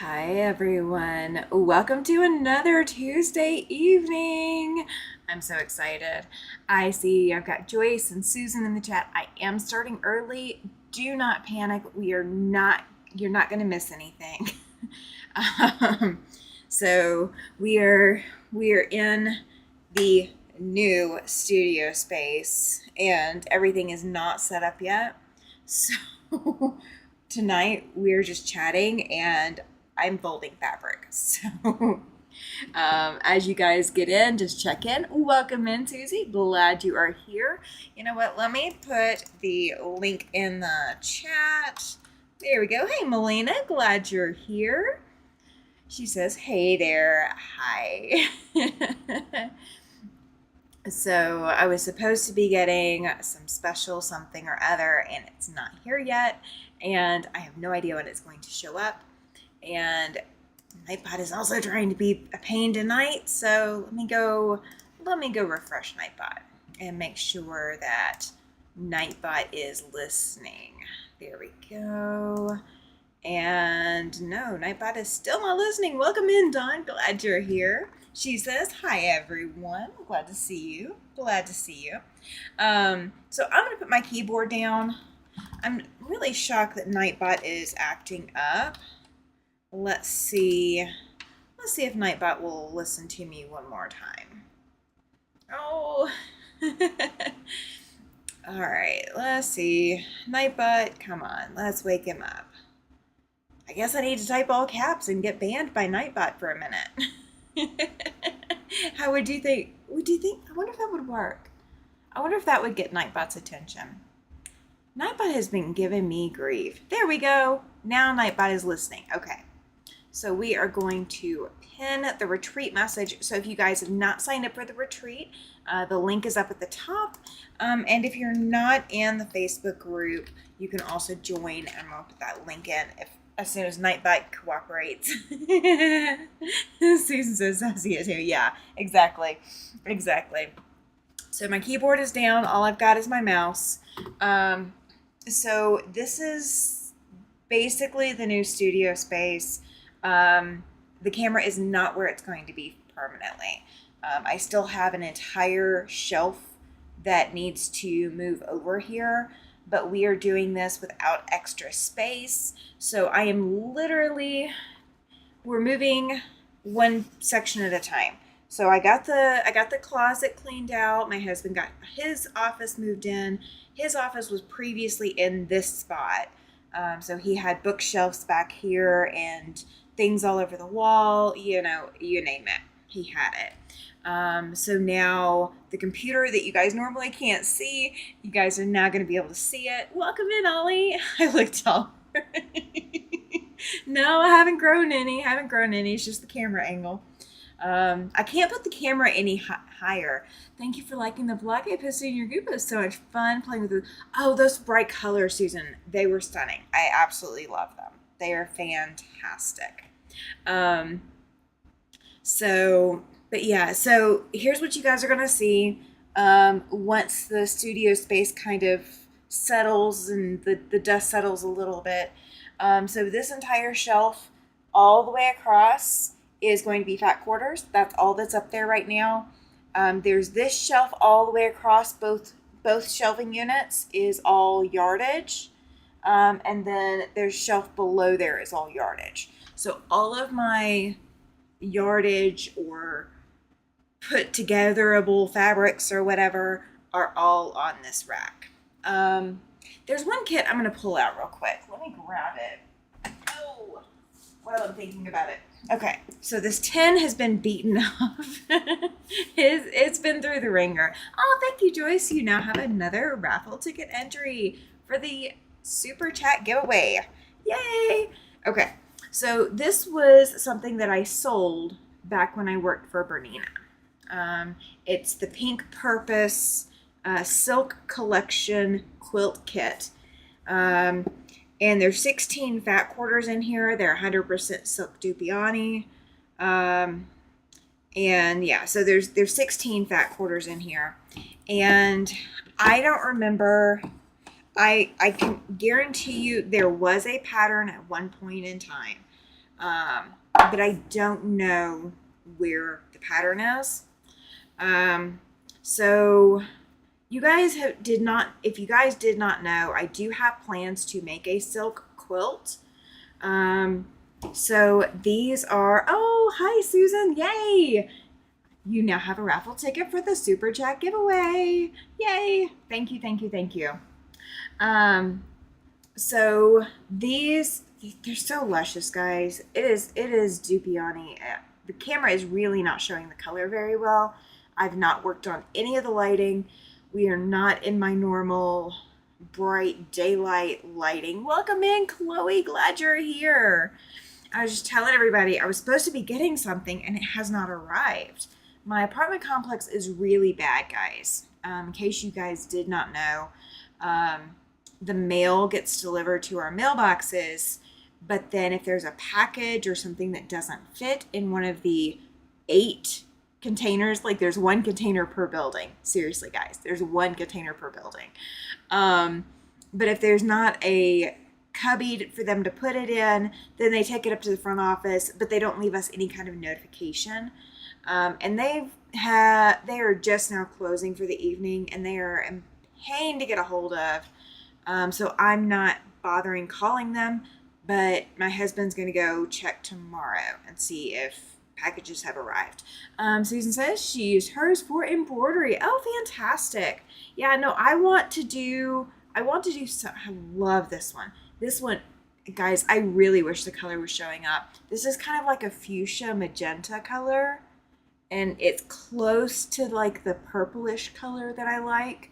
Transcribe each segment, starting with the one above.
Hi everyone. Welcome to another Tuesday evening. I'm so excited. I see I've got Joyce and Susan in the chat. I am starting early. Do not panic. You're not going to miss anything. um, so we are in the new studio space and everything is not set up yet. So tonight we're just chatting and I'm folding fabric. So as you guys get in, just check in. Welcome in, Susie. Glad you are here. You know what? Let me put the link in the chat. There we go. Hey, Melina. Glad you're here. She says, hey there. Hi. So I was supposed to be getting some special something or other, and it's not here yet. And I have no idea when it's going to show up. And Nightbot is also trying to be a pain tonight, so let me go refresh Nightbot and make sure that Nightbot is listening. There we go. And no, Nightbot is still not listening. Welcome in, Dawn. Glad you're here. She says, hi everyone. Glad to see you. Glad to see you. So I'm gonna put my keyboard down. I'm really shocked that Nightbot is acting up. Let's see if Nightbot will listen to me one more time. Oh. All right, let's see. Nightbot, come on, let's wake him up. I guess I need to type all caps and get banned by Nightbot for a minute. How would you think? I wonder if that would work. I wonder if that would get Nightbot's attention. Nightbot has been giving me grief. There we go. Now Nightbot is listening. Okay. So we are going to pin the retreat message. So if you guys have not signed up for the retreat, the link is up at the top. And if you're not in the Facebook group, you can also join, and I'll put that link in as soon as Nightbot cooperates. Susan says, I see it too. Yeah, exactly. So my keyboard is down. All I've got is my mouse. So this is basically the new studio space. The camera is not where it's going to be permanently. I still have an entire shelf that needs to move over here, but we are doing this without extra space. So I am we're moving one section at a time. So I got the closet cleaned out. My husband got his office moved in. His office was previously in this spot. So he had bookshelves back here and things all over the wall, you name it. He had it. So now the computer that you guys normally can't see, you guys are now going to be able to see it. Welcome in, Ollie. I look taller. No, I haven't grown any. It's just the camera angle. I can't put the camera any higher. Thank you for liking the vlog I posted in your group. It was so much fun playing with it. Oh, those bright colors, Susan. They were stunning. I absolutely love them. They are fantastic. So here's what you guys are going to see once the studio space kind of settles and the dust settles a little bit. So this entire shelf all the way across is going to be fat quarters. That's all that's up there right now. There's this shelf all the way across both shelving units is all yardage. And then there's shelf below there is all yardage. So all of my yardage or put togetherable fabrics or whatever are all on this rack. There's one kit I'm going to pull out real quick. Let me grab it. Oh, while I'm thinking about it. Okay, so this tin has been beaten off. It's been through the ringer. Oh, thank you, Joyce. You now have another raffle ticket entry for the super chat giveaway. Yay! Okay, so this was something that I sold back when I worked for Bernina. It's the Pink Purpose Silk Collection Quilt Kit. And there's 16 fat quarters in here. They're 100% silk Dupioni. And yeah, so there's 16 fat quarters in here. And I don't remember, I can guarantee you there was a pattern at one point in time. But I don't know where the pattern is. So you guys did not, if you guys did not know, I do have plans to make a silk quilt. So these are, oh, hi Susan, yay! You now have a raffle ticket for the Super Chat giveaway. Yay! Thank you, thank you, thank you. So these, they're so luscious, guys. It is Dupioni. The camera is really not showing the color very well. I've not worked on any of the lighting. We are not in my normal bright daylight lighting. Welcome in, Chloe. Glad you're here. I was just telling everybody I was supposed to be getting something and it has not arrived. My apartment complex is really bad, guys. In case you guys did not know, the mail gets delivered to our mailboxes, but then if there's a package or something that doesn't fit in one of the 8 containers, like there's 1 container per building. Seriously, guys, there's 1 container per building. But if there's not a cubby for them to put it in, then they take it up to the front office, but they don't leave us any kind of notification. And they are just now closing for the evening, and they are a pain to get a hold of. So I'm not bothering calling them, but my husband's going to go check tomorrow and see if packages have arrived. Susan says she used hers for embroidery. Oh, fantastic. Yeah, no, I want to do some, I love this one. This one, guys, I really wish the color was showing up. This is kind of like a fuchsia magenta color, and it's close to like the purplish color that I like.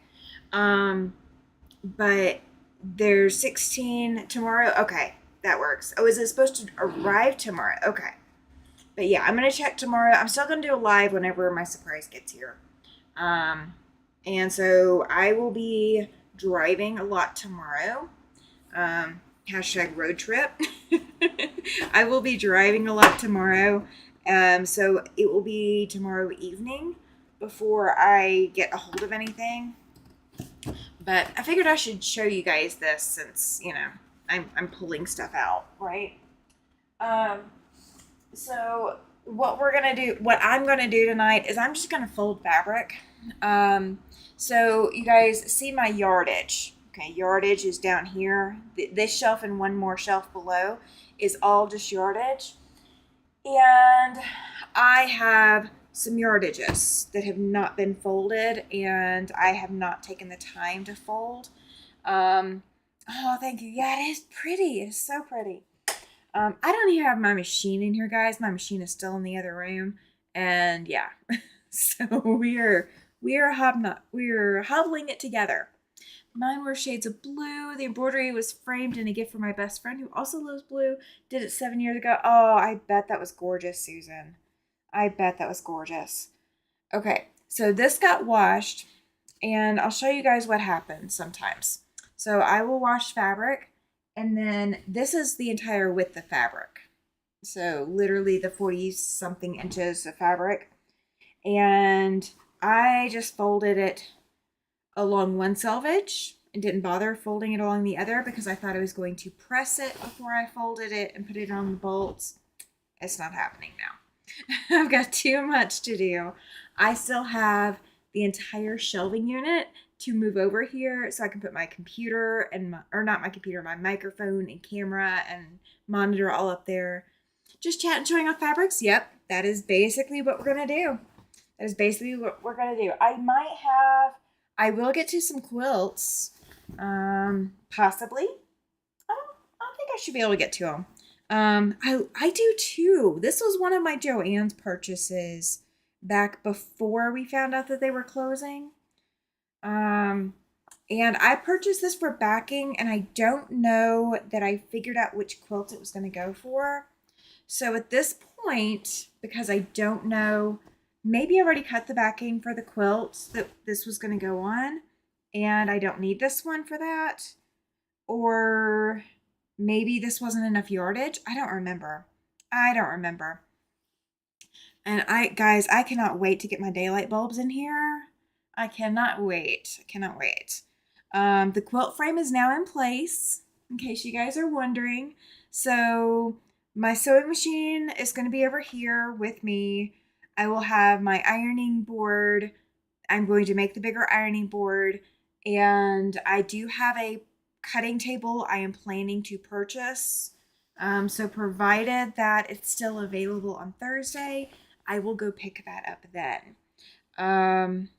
But there's 16 tomorrow. Okay, that works. Oh, is it supposed to arrive tomorrow? Okay. But yeah, I'm going to check tomorrow. I'm still going to do a live whenever my surprise gets here. And so I will be driving a lot tomorrow. Hashtag road trip. I will be driving a lot tomorrow. So it will be tomorrow evening before I get a hold of anything. But I figured I should show you guys this since, you know, I'm pulling stuff out, right? So what I'm gonna do tonight is I'm just gonna fold fabric. So you guys see my yardage. Okay, yardage is down here. This shelf and one more shelf below is all just yardage. And I have some yardages that have not been folded, and I have not taken the time to fold. Oh, thank you. Yeah, it is pretty. It is so pretty. I don't even have my machine in here, guys. My machine is still in the other room, and yeah, so we're hobbling it together. Mine were shades of blue. The embroidery was framed in a gift from my best friend who also loves blue. Did it 7 years ago. Oh, I bet that was gorgeous, Susan. I bet that was gorgeous. Okay, so this got washed, and I'll show you guys what happens sometimes. So I will wash fabric, and then this is the entire width of fabric. So literally the 40-something inches of fabric. And I just folded it along one selvage and didn't bother folding it along the other because I thought I was going to press it before I folded it and put it on the bolts. It's not happening now. I've got too much to do. I still have the entire shelving unit to move over here so I can put my computer and my microphone and camera and monitor all up there. Just chat and showing off fabrics. Yep, that is basically what we're going to do. That is basically what we're going to do. I will get to some quilts, possibly. I think I should be able to get to them. I do too. This was one of my Joann's purchases back before we found out that they were closing. And I purchased this for backing, and I don't know that I figured out which quilt it was going to go for. So at this point, because I don't know, maybe I already cut the backing for the quilt that this was going to go on, and I don't need this one for that. Or maybe this wasn't enough yardage. I don't remember. And guys, I cannot wait to get my daylight bulbs in here. I cannot wait. The quilt frame is now in place, in case you guys are wondering. So My sewing machine is going to be over here with me. I will have my ironing board. I'm going to make the bigger ironing board. And I do have a cutting table I am planning to purchase. So, provided that it's still available on Thursday, I will go pick that up then. Um,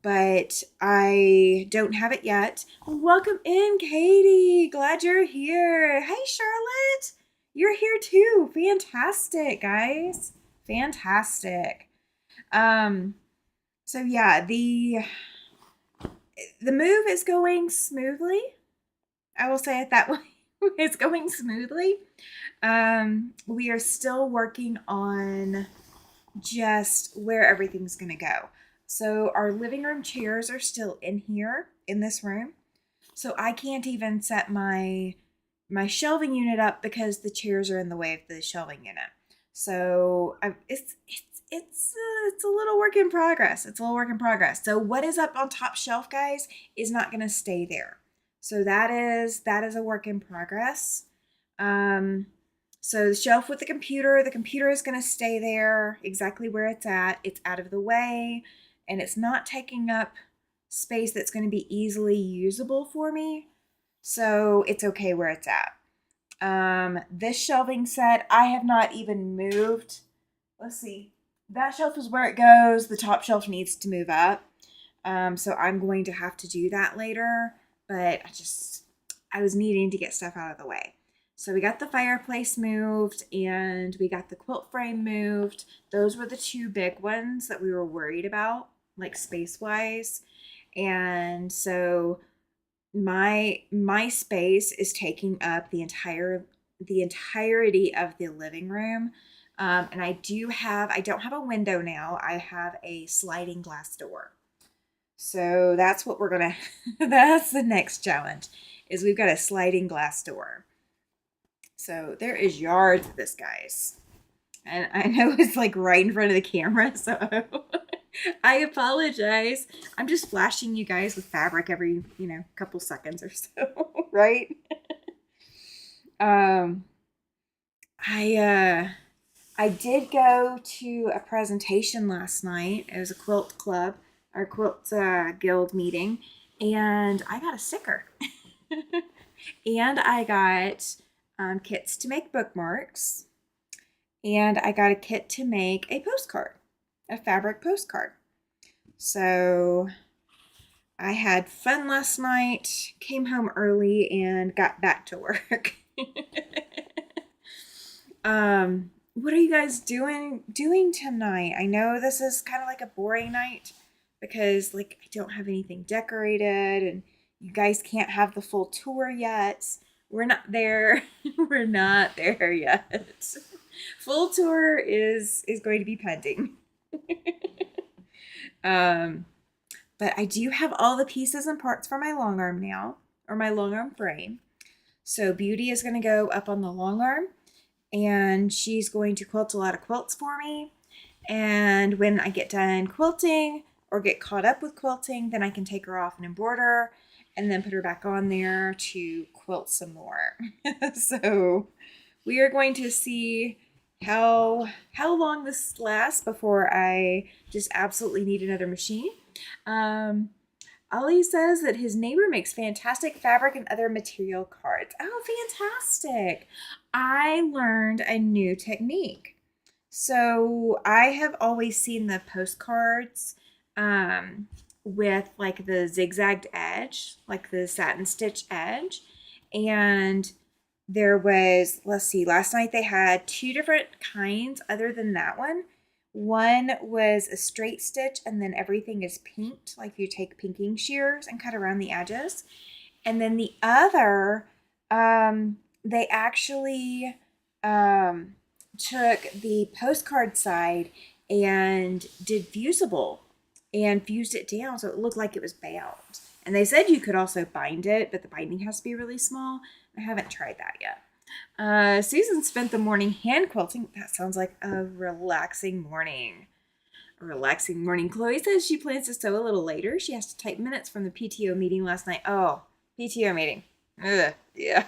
but I don't have it yet. Welcome in, Katie. Glad you're here. Hey, Charlotte. You're here too. Fantastic, guys. Fantastic. Um, so yeah, the move is going smoothly. I will say it that way. It's going smoothly. We are still working on just where everything's going to go. So our living room chairs are still in here in this room. So I can't even set my shelving unit up because the chairs are in the way of the shelving unit. So it's a little work in progress. It's a little work in progress. So what is up on top shelf, guys, is not going to stay there. So that is a work in progress. So the shelf with the computer is going to stay there exactly where it's at. It's out of the way and it's not taking up space that's going to be easily usable for me. So it's okay where it's at. This shelving set, I have not even moved. Let's see. That shelf is where it goes. The top shelf needs to move up. So I'm going to have to do that later, but I was needing to get stuff out of the way. So we got the fireplace moved and we got the quilt frame moved. Those were the two big ones that we were worried about, like space-wise. And so my space is taking up the entirety of the living room. And I don't have a window now. I have a sliding glass door. So that's what we're gonna that's the next challenge, is we've got a sliding glass door. So there is yards of this, guys. And I know it's like right in front of the camera, so I apologize. I'm just flashing you guys with fabric every, couple seconds or so, right? I did go to a presentation last night. It was a quilt club or quilt guild meeting, and I got a sticker. And I got kits to make bookmarks, and I got a kit to make a postcard, a fabric postcard. So I had fun last night, came home early, and got back to work. What are you guys doing tonight? I know this is kind of like a boring night because I don't have anything decorated and you guys can't have the full tour yet. We're not there. We're not there yet. Full tour is going to be pending. But I do have all the pieces and parts for my long arm now, or my long arm frame. So Beauty is going to go up on the long arm, and she's going to quilt a lot of quilts for me. And when I get done quilting or get caught up with quilting, then I can take her off and embroider and then put her back on there to quilt some more. So we are going to see how long this lasts before I just absolutely need another machine. Ollie says that his neighbor makes fantastic fabric and other material cards. Oh, fantastic. I learned a new technique. So I have always seen the postcards with the zigzagged edge, like the satin stitch edge. And there was, let's see, last night they had two different kinds other than that one. One was a straight stitch and then everything is pinked, like you take pinking shears and cut around the edges. And then the other, they actually took the postcard side and did fusible and fused it down so it looked like it was bound. And they said you could also bind it, but the binding has to be really small. I haven't tried that yet. Susan spent the morning hand quilting. That sounds like a relaxing morning. A relaxing morning. Chloe says she plans to sew a little later. She has to type minutes from the PTO meeting last night. Oh, PTO meeting. Ugh, yeah.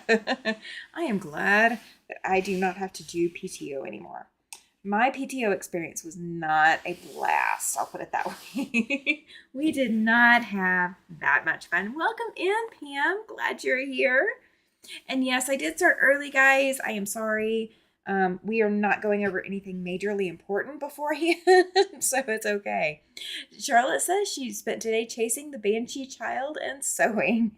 I am glad that I do not have to do PTO anymore. My PTO experience was not a blast. I'll put it that way. We did not have that much fun. Welcome in, Pam. Glad you're here. And yes, I did start early, guys. I am sorry. We are not going over anything majorly important beforehand, so it's okay. Charlotte says she spent today chasing the Banshee child and sewing.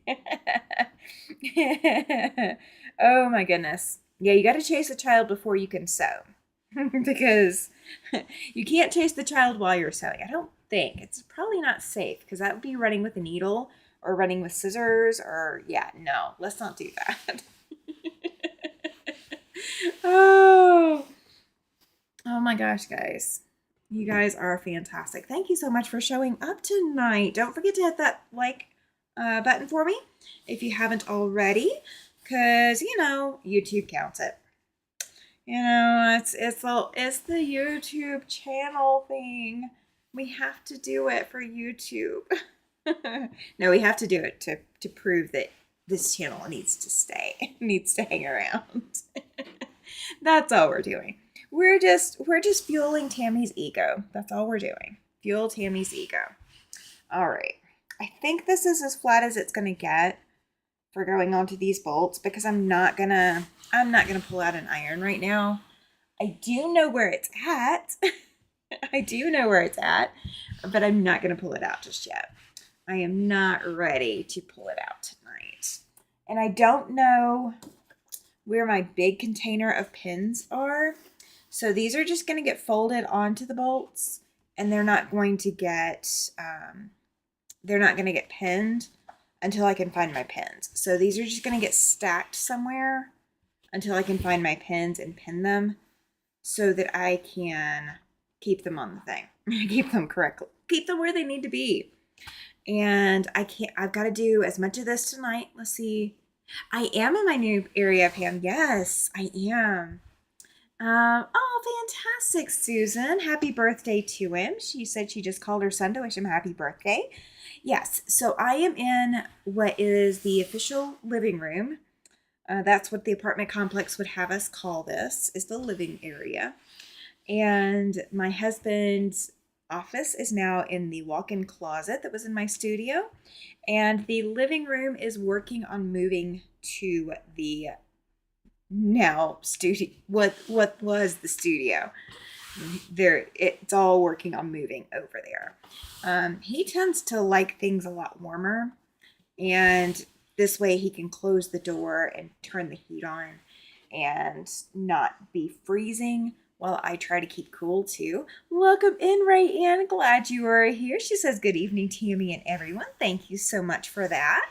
Oh my goodness. Yeah, you got to chase a child before you can sew. Because you can't chase the child while you're sewing. I don't think. It's probably not safe because that would be running with a needle or running with scissors or, yeah, no, let's not do that. Oh my gosh, guys. You guys are fantastic. Thank you so much for showing up tonight. Don't forget to hit that like button for me if you haven't already, because, YouTube counts it. It's the YouTube channel thing. We have to do it for YouTube. No, we have to do it to prove that this channel needs to stay, needs to hang around. That's all we're doing. We're just fueling Tammy's ego. That's all we're doing. Fuel Tammy's ego. All right. I think this is as flat as it's gonna get for going onto these bolts because I'm not gonna pull out an iron right now. I do know where it's at. I do know where it's at, but I'm not gonna pull it out just yet. I am not ready to pull it out tonight. And I don't know where my big container of pins are. So these are just going to get folded onto the bolts and they're not going to get pinned until I can find my pins. So these are just going to get stacked somewhere until I can find my pins and pin them so that I can keep them on the thing. Keep them correctly. Keep them where they need to be. And I've got to do as much of this tonight. Let's see. I am in my new area, Pam. Yes, I am. Oh, fantastic, Susan. Happy birthday to him. She said she just called her son to wish him happy birthday. Yes, so I am in what is the official living room. That's what the apartment complex would have us call this, is the living area. And my husband's office is now in the walk-in closet that was in my studio. And the living room is working on moving to the now studio, what was the studio. It's all working on moving over there. He tends to like things a lot warmer, and this way he can close the door and turn the heat on and not be freezing while I try to keep cool too. Welcome in, Rayanne. Glad you are here. She says good evening, Tammy and everyone. Thank you so much for that.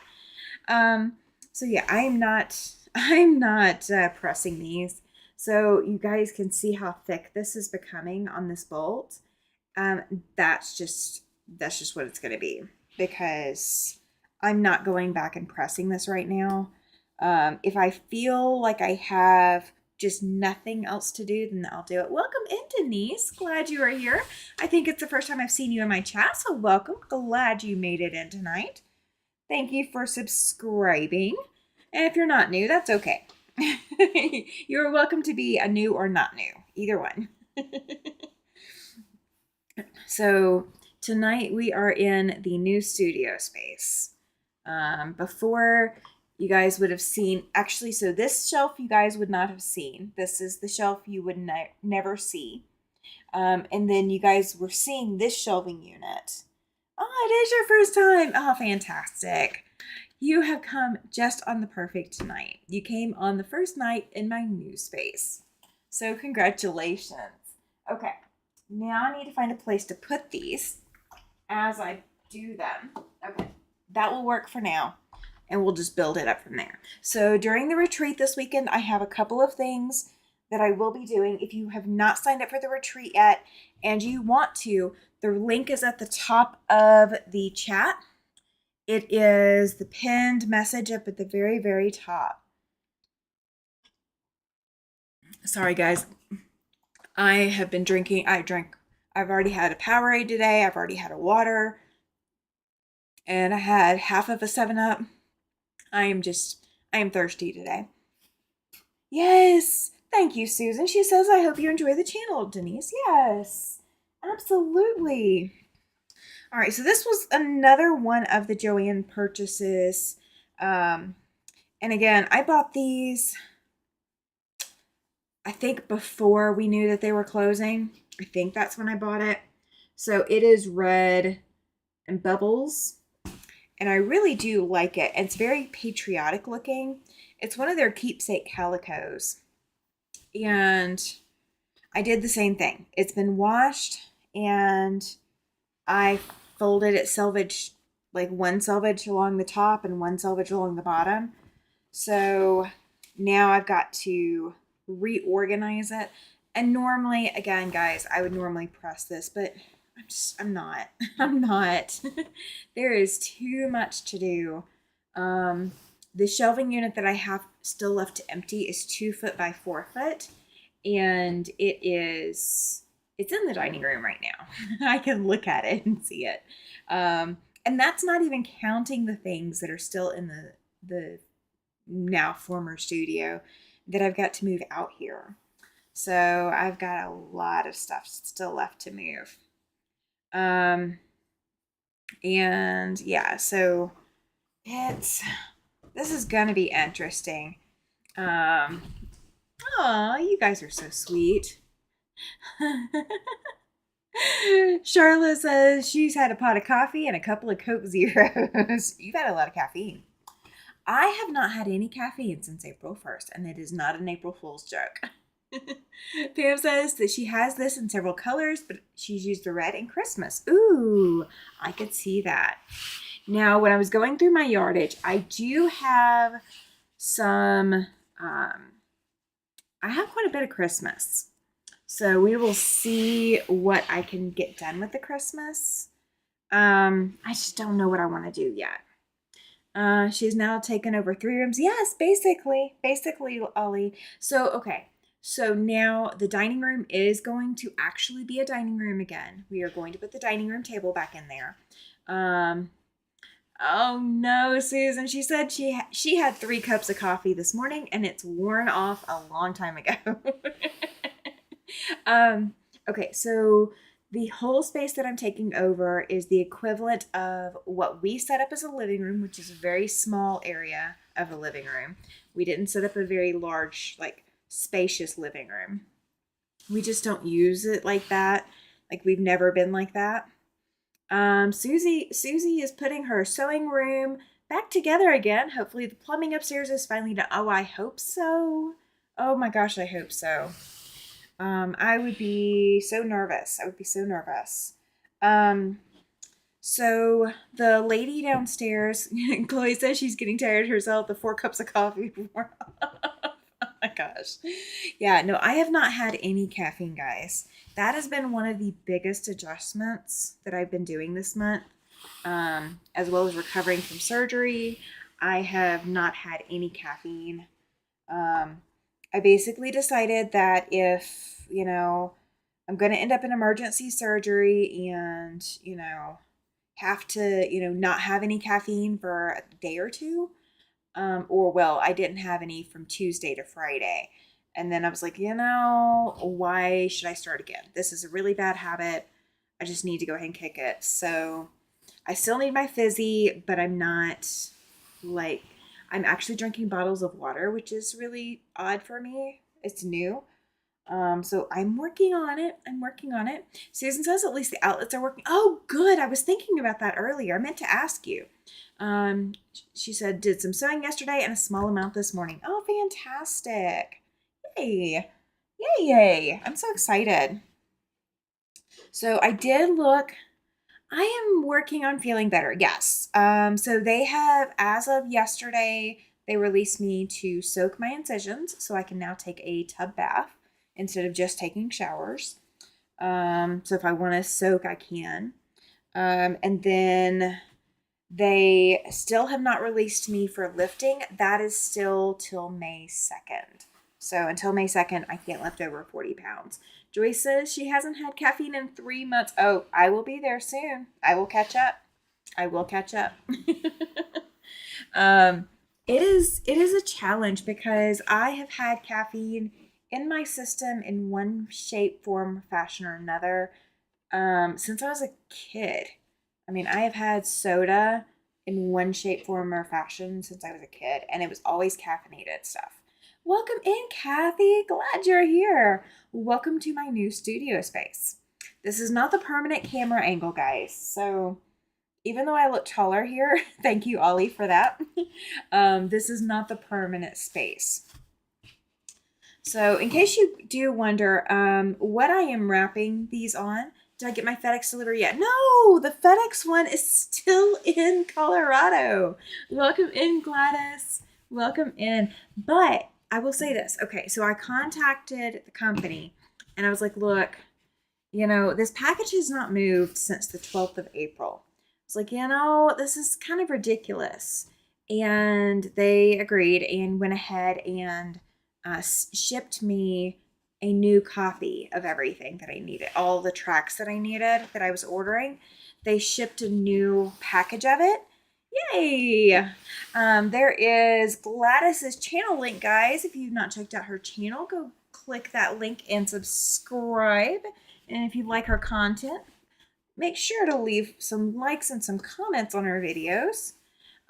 So yeah, I'm not pressing these. So you guys can see how thick this is becoming on this bolt. That's just what it's going to be because I'm not going back and pressing this right now. If I feel like I have just nothing else to do, then I'll do it. Welcome in, Denise. Glad you are here. I think it's the first time I've seen you in my chat, so welcome. Glad you made it in tonight. Thank you for subscribing. And if you're not new, that's okay. You're welcome to be a new or not new, either one. So tonight we are in the new studio space. Before, you guys would have seen, actually, so this shelf you guys would not have seen. This is the shelf you would never see. And then you guys were seeing this shelving unit. Oh, it is your first time. Oh, fantastic. You have come just on the perfect night. You came on the first night in my new space. So congratulations. Okay, now I need to find a place to put these as I do them. Okay, that will work for now. And we'll just build it up from there. So during the retreat this weekend, I have a couple of things that I will be doing. If you have not signed up for the retreat yet and you want to, the link is at the top of the chat. It is the pinned message up at the very, very top. Sorry, guys. I have been drinking. I've already had a Powerade today. I've already had a water. And I had half of a 7-Up. I am thirsty today. Yes. Thank you, Susan. She says, I hope you enjoy the channel, Denise. Yes. Absolutely. All right, so this was another one of the Joann purchases. And again, I bought these, I think, before we knew that they were closing. I think that's when I bought it. So it is red and bubbles, and I really do like it. It's very patriotic looking. It's one of their keepsake calicos, and I did the same thing. It's been washed, and I folded it selvage, like one selvage along the top and one selvage along the bottom. So now I've got to reorganize it. And normally, again, guys, I would normally press this, but I'm not. I'm not. There is too much to do. The shelving unit that I have still left to empty is 2 foot by 4 foot, and it's in the dining room right now. I can look at it and see it. And that's not even counting the things that are still in the now former studio that I've got to move out here. So I've got a lot of stuff still left to move. And yeah, so this is gonna be interesting. Oh, you guys are so sweet. Charlotte says she's had a pot of coffee and a couple of Coke Zeros. You've had a lot of caffeine. I have not had any caffeine since April 1st, and it is not an April Fool's joke. Pam says that she has this in several colors, but she's used the red in Christmas. Ooh, I could see that. Now, when I was going through my yardage, I do have some, I have quite a bit of Christmas. So we will see what I can get done with the Christmas. I just don't know what I want to do yet. She's now taken over 3 rooms. Yes, basically, Ollie. So, okay. So now the dining room is going to actually be a dining room again. We are going to put the dining room table back in there. Oh no, Susan. She said she had 3 cups of coffee this morning and it's worn off a long time ago. Okay, so the whole space that I'm taking over is the equivalent of what we set up as a living room, which is a very small area of a living room. We didn't set up a very large, like, spacious living room. We just don't use it like that. Like, we've never been like that. Susie is putting her sewing room back together again. Hopefully the plumbing upstairs is finally done. Oh, I hope so. Oh my gosh, I hope so. I would be so nervous. So the lady downstairs, Chloe says she's getting tired herself. The 4 cups of coffee before. Oh my gosh. Yeah, no, I have not had any caffeine, guys. That has been one of the biggest adjustments that I've been doing this month, as well as recovering from surgery. I have not had any caffeine. I basically decided that if, I'm going to end up in emergency surgery and, have to, not have any caffeine for a day or two, I didn't have any from Tuesday to Friday. And then I was like, why should I start again? This is a really bad habit. I just need to go ahead and kick it. So I still need my fizzy, but I'm not like, I'm actually drinking bottles of water, which is really odd for me. It's new. So I'm working on it. Susan says at least the outlets are working. Oh, good. I was thinking about that earlier. I meant to ask you. She said, did some sewing yesterday and a small amount this morning. Oh, fantastic. Yay. Yay. I'm so excited. So I did look. I am working on feeling better. Yes. So they have, as of yesterday, they released me to soak my incisions, so I can now take a tub bath instead of just taking showers. So if I want to soak, I can. And then they still have not released me for lifting. That is still till May 2nd. So until May 2nd, I can't lift over 40 pounds. Joyce says she hasn't had caffeine in 3 months. Oh, I will be there soon. I will catch up. It is a challenge because I have had caffeine in my system in one shape, form, fashion, or another since I was a kid. I mean, I have had soda in one shape, form, or fashion since I was a kid, and it was always caffeinated stuff. Welcome in, Kathy. Glad you're here. Welcome to my new studio space. This is not the permanent camera angle, guys. So even though I look taller here, thank you, Ollie, for that. This is not the permanent space. So, in case you do wonder what I am wrapping these on, did I get my FedEx delivery yet? No, the FedEx one is still in Colorado. Welcome in, Gladys. Welcome in. But I will say this. Okay, so I contacted the company and I was like, look, this package has not moved since the 12th of April. It's like, this is kind of ridiculous. And they agreed and went ahead and shipped me a new copy of everything that I needed, all the tracks that I needed that I was ordering. They shipped a new package of it. Yay! There is Gladys's channel link, guys. If you've not checked out her channel, go click that link and subscribe. And if you like her content, make sure to leave some likes and some comments on her videos.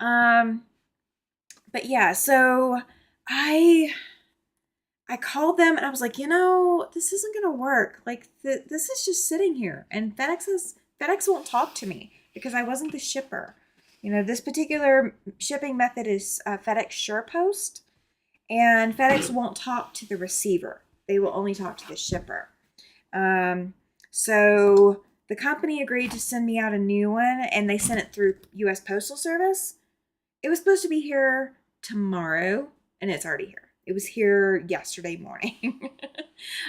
But yeah, so I called them and I was like, this isn't gonna work. Like this is just sitting here, and FedEx won't talk to me because I wasn't the shipper. This particular shipping method is FedEx SurePost, and FedEx won't talk to the receiver. They will only talk to the shipper. So the company agreed to send me out a new one, and they sent it through U.S. Postal Service. It was supposed to be here tomorrow, and it's already here. It was here yesterday morning.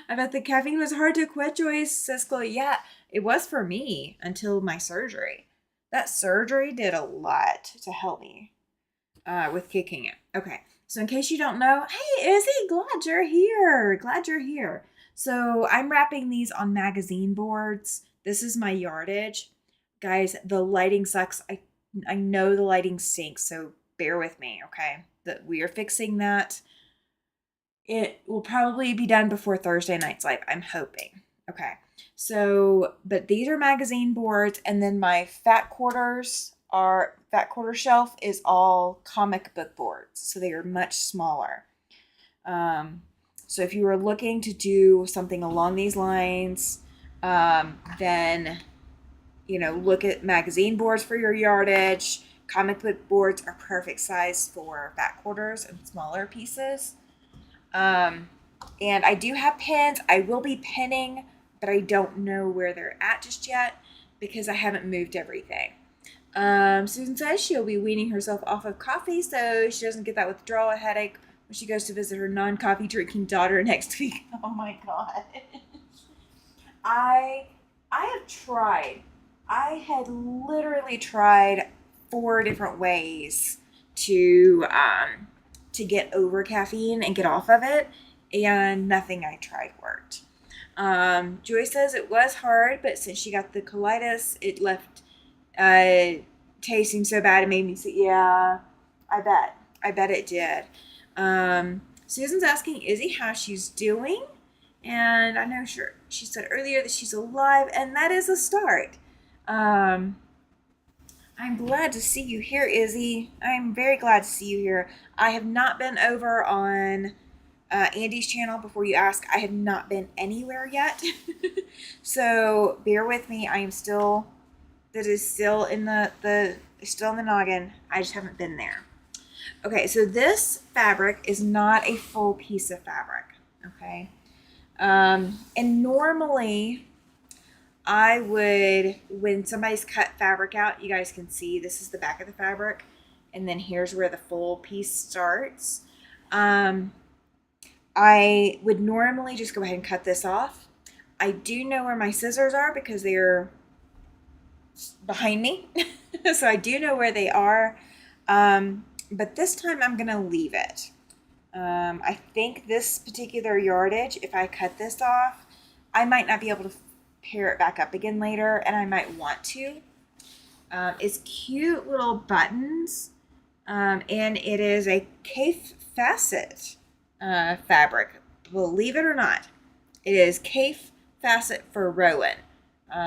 I bet the caffeine was hard to quit, Joyce, says Chloe. Yeah, it was for me until my surgery. That surgery did a lot to help me with kicking it. Okay, so in case you don't know, hey, Izzy, glad you're here. Glad you're here. So I'm wrapping these on magazine boards. This is my yardage. Guys, the lighting sucks. I know the lighting stinks, so bear with me, okay? That we are fixing that. It will probably be done before Thursday night's live, I'm hoping. Okay. So, but these are magazine boards, and then my fat quarter shelf is all comic book boards. So they are much smaller. So if you were looking to do something along these lines, then, look at magazine boards for your yardage. Comic book boards are perfect size for fat quarters and smaller pieces. And I do have pins. I will be pinning, but I don't know where they're at just yet because I haven't moved everything. Susan says she'll be weaning herself off of coffee so she doesn't get that withdrawal headache when she goes to visit her non-coffee drinking daughter next week. Oh my god. I have tried. I had literally tried 4 different ways to get over caffeine and get off of it, and nothing I tried worked. Joy says it was hard, but since she got the colitis, it left tasting so bad it made me say, yeah, I bet it did. Susan's asking Izzy how she's doing, and I know she said earlier that she's alive, and that is a start. I'm glad to see you here, Izzy. I'm very glad to see you here. I have not been over on Andy's channel. Before you ask, I have not been anywhere yet. So bear with me. That is still in the noggin. I just haven't been there. Okay, so this fabric is not a full piece of fabric. Okay. And normally I would, when somebody's cut fabric out, you guys can see this is the back of the fabric, and then here's where the full piece starts. I would normally just go ahead and cut this off. I do know where my scissors are because they're behind me. So I do know where they are. But this time I'm going to leave it. I think this particular yardage, if I cut this off, I might not be able to pair it back up again later, and I might want to. It's cute little buttons. And it is a Kaffe Fassett fabric. Believe it or not, it is Kaffe Fassett for Rowan.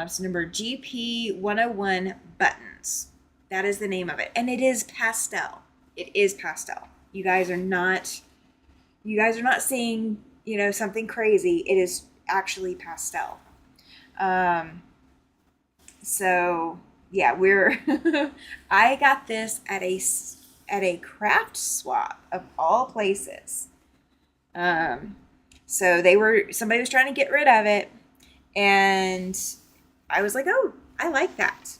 So number GP101 buttons. That is the name of it, and it is pastel. It is pastel. You guys are not seeing, something crazy. It is actually pastel. So yeah, I got this at a craft swap of all places. So somebody was trying to get rid of it, and I was like, oh, I like that.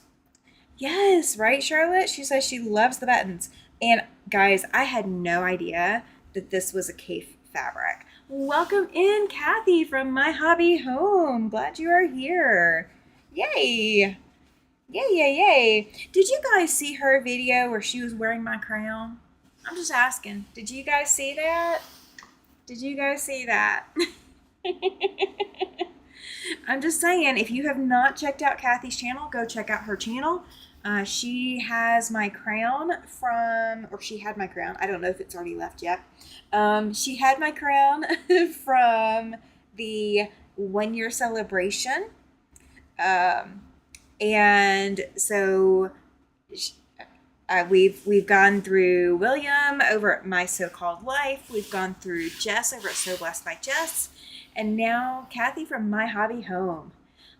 Yes, right, Charlotte? She says she loves the buttons. And guys, I had no idea that this was a Kaffe fabric. Welcome in, Kathy from My Hobby Home. Glad you are here. Yay. Yay, yay, yay. Did you guys see her video where she was wearing my crown? I'm just asking. Did you guys see that? Did you guys see that? I'm just saying, if you have not checked out Kathy's channel, go check out her channel. She has my crown she had my crown. I don't know if it's already left yet. She had my crown from the 1 year celebration. And so we've gone through William over at My So-Called Life. We've gone through Jess over at So Blessed by Jess. And now Kathy from My Hobby Home.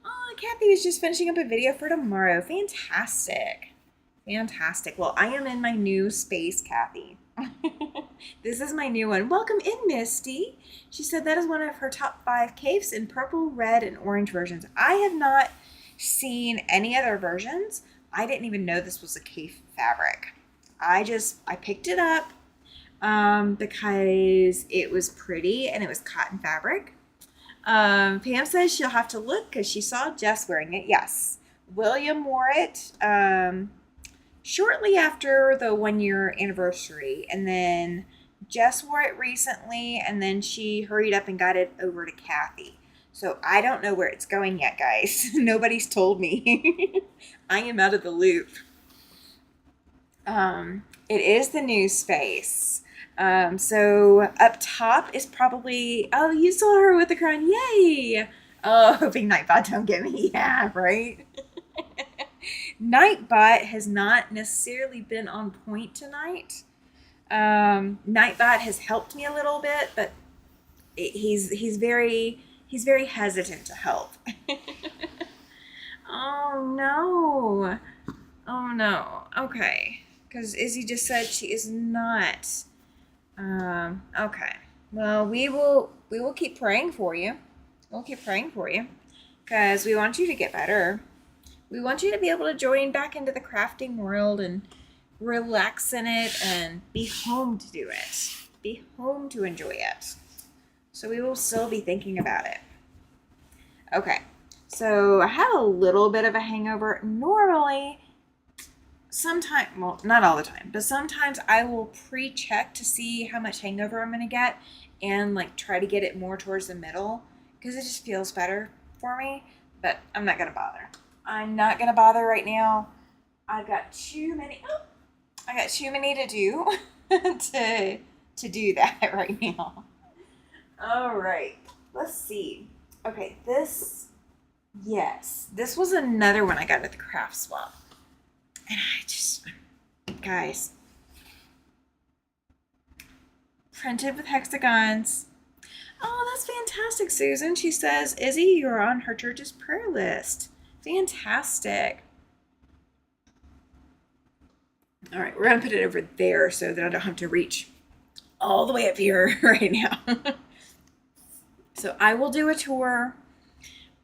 Oh, Kathy was just finishing up a video for tomorrow. Fantastic. Fantastic. Well, I am in my new space, Kathy. This is my new one. Welcome in, Misty. She said that is one of her top 5 Kaffes in purple, red, and orange versions. I have not seen any other versions. I didn't even know this was a Kaffe fabric. I picked it up because it was pretty and it was cotton fabric. Pam says she'll have to look because she saw Jess wearing it. Yes. William wore it shortly after the 1 year anniversary, and then Jess wore it recently, and then she hurried up and got it over to Kathy. So I don't know where it's going yet, guys. Nobody's told me. I am out of the loop. It is the new space. So up top is probably, oh, you saw her with the crown. Yay. Oh, hoping Nightbot don't get me. Yeah, right? Nightbot has not necessarily been on point tonight. Nightbot has helped me a little bit, but he's very hesitant to help. Oh no. Oh no. Okay. Because Izzy just said she is not. Okay. Well, we will keep praying for you. We'll keep praying for you. Because we want you to get better. We want you to be able to join back into the crafting world and relax in it and be home to do it. Be home to enjoy it. So we will still be thinking about it. Okay. So I have a little bit of a hangover. Normally, sometimes, well, not all the time, but sometimes I will pre-check to see how much hangover I'm going to get and like try to get it more towards the middle because it just feels better for me, but I'm not going to bother. I'm not going to bother right now. I've got too many to do to do that right now. All right. Let's see. Okay, this was another one I got at the craft swap. And guys, printed with hexagons. Oh, that's fantastic, Susan. She says, Izzy, you're on her church's prayer list. Fantastic. All right, we're going to put it over there so that I don't have to reach all the way up here right now. So I will do a tour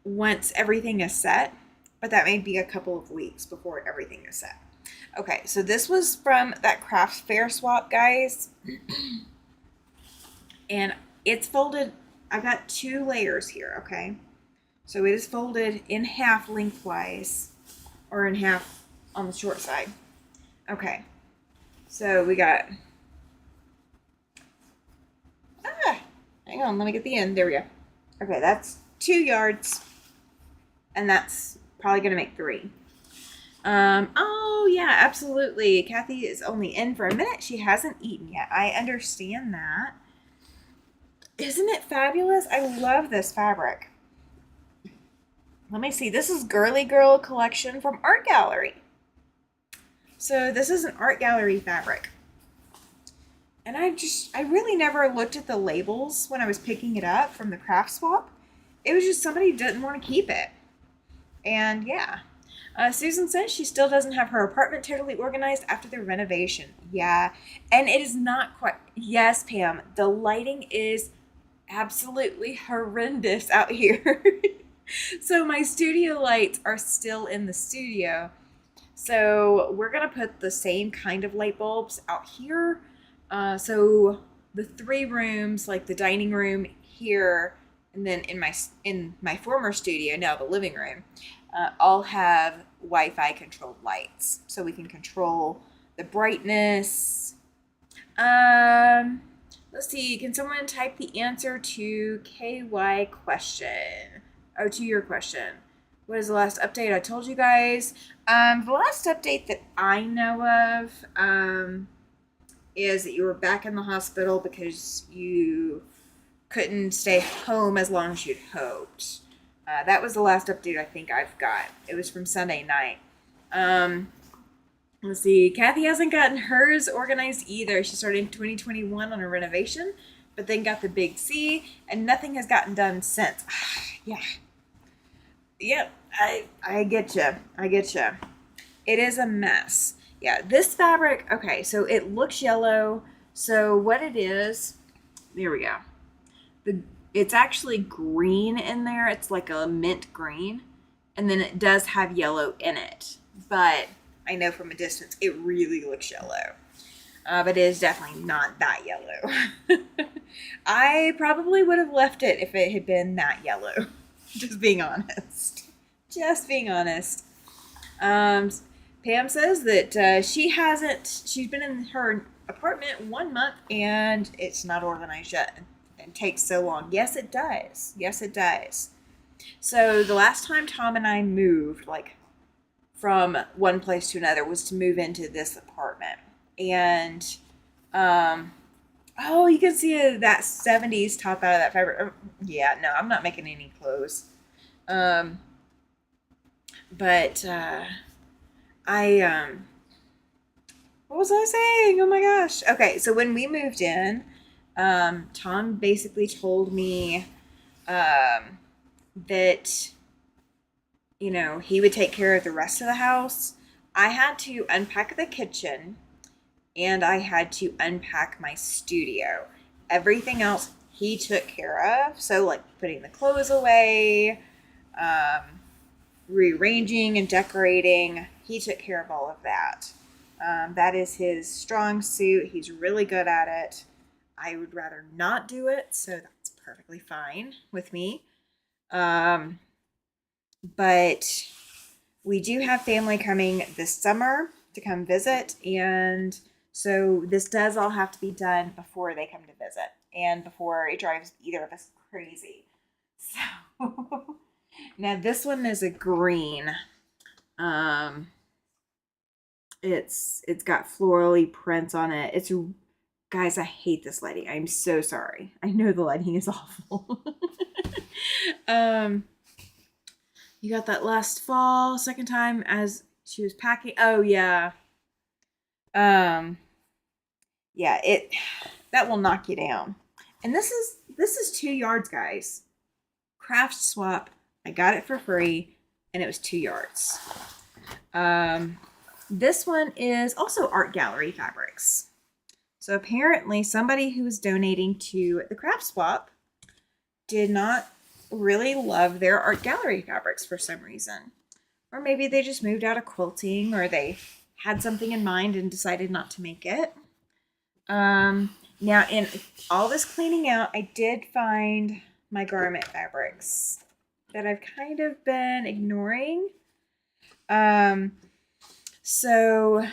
once everything is set, but that may be a couple of weeks before everything is set. Okay, so this was from that craft fair swap, guys. And it's folded. I've got 2 layers here, okay? So it is folded in half lengthwise, or in half on the short side. Okay, so we got, hang on, let me get the end. There we go. Okay, that's 2 yards, and that's probably going to make 3. Oh yeah, absolutely. Kathy is only in for a minute. She hasn't eaten yet. I understand that. Isn't it fabulous? I love this fabric. Let me see. This is Girly Girl collection from Art Gallery. So this is an Art Gallery fabric. And I really never looked at the labels when I was picking it up from the craft swap. It was just somebody didn't want to keep it. And yeah. Susan says she still doesn't have her apartment totally organized after the renovation. Yeah. And it is not quite. Yes, Pam. The lighting is absolutely horrendous out here. So my studio lights are still in the studio. So we're going to put the same kind of light bulbs out here. So the 3 rooms, like the dining room here, and then in my former studio, now the living room, all have Wi-Fi controlled lights, so we can control the brightness. Let's see. Can someone type the answer to KY question? Oh, to your question. What is the last update? I told you guys. The last update that I know of is that you were back in the hospital because you couldn't stay home as long as you'd hoped. That was the last update I think I've got. It was from Sunday night. Let's see. Kathy hasn't gotten hers organized either. She started in 2021 on a renovation, but then got the big C, and nothing has gotten done since. Yeah. Yep. I get you. I get you. It is a mess. Yeah. This fabric. Okay. So it looks yellow. So what it is? There we go. It's actually green in there. It's like a mint green, and then it does have yellow in it. But I know from a distance it really looks yellow. But it is definitely not that yellow. I probably would have left it if it had been that yellow. Just being honest. Just being honest. Pam says that she's been in her apartment 1 month and it's not organized yet. And takes so long. Yes, it does. Yes, it does. So the last time Tom and I moved, like from one place to another, was to move into this apartment. And oh, you can see that 70s top out of that fabric. Yeah, no, I'm not making any clothes. But what was I saying? Oh my gosh. Okay, so when we moved in, Tom basically told me that, you know, he would take care of the rest of the house. I had to unpack the kitchen and I had to unpack my studio. Everything else he took care of. So, like putting the clothes away, rearranging and decorating, he took care of all of that. That is his strong suit. He's really good at it. I would rather not do it, so that's perfectly fine with me. But we do have family coming this summer to come visit, and so this does all have to be done before they come to visit and before it drives either of us crazy. So now this one is a green. It's got florally prints on it. It's guys, I hate this lighting. I'm so sorry. I know the lighting is awful. You got that last fall, second time as she was packing. Oh yeah. Yeah, that will knock you down. And this is 2 yards, guys. Craft swap. I got it for free and it was 2 yards. This one is also Art Gallery fabrics. So apparently somebody who was donating to the craft swap did not really love their Art Gallery fabrics for some reason. Or maybe they just moved out of quilting, or they had something in mind and decided not to make it. Now in all this cleaning out, I did find my garment fabrics that I've kind of been ignoring. So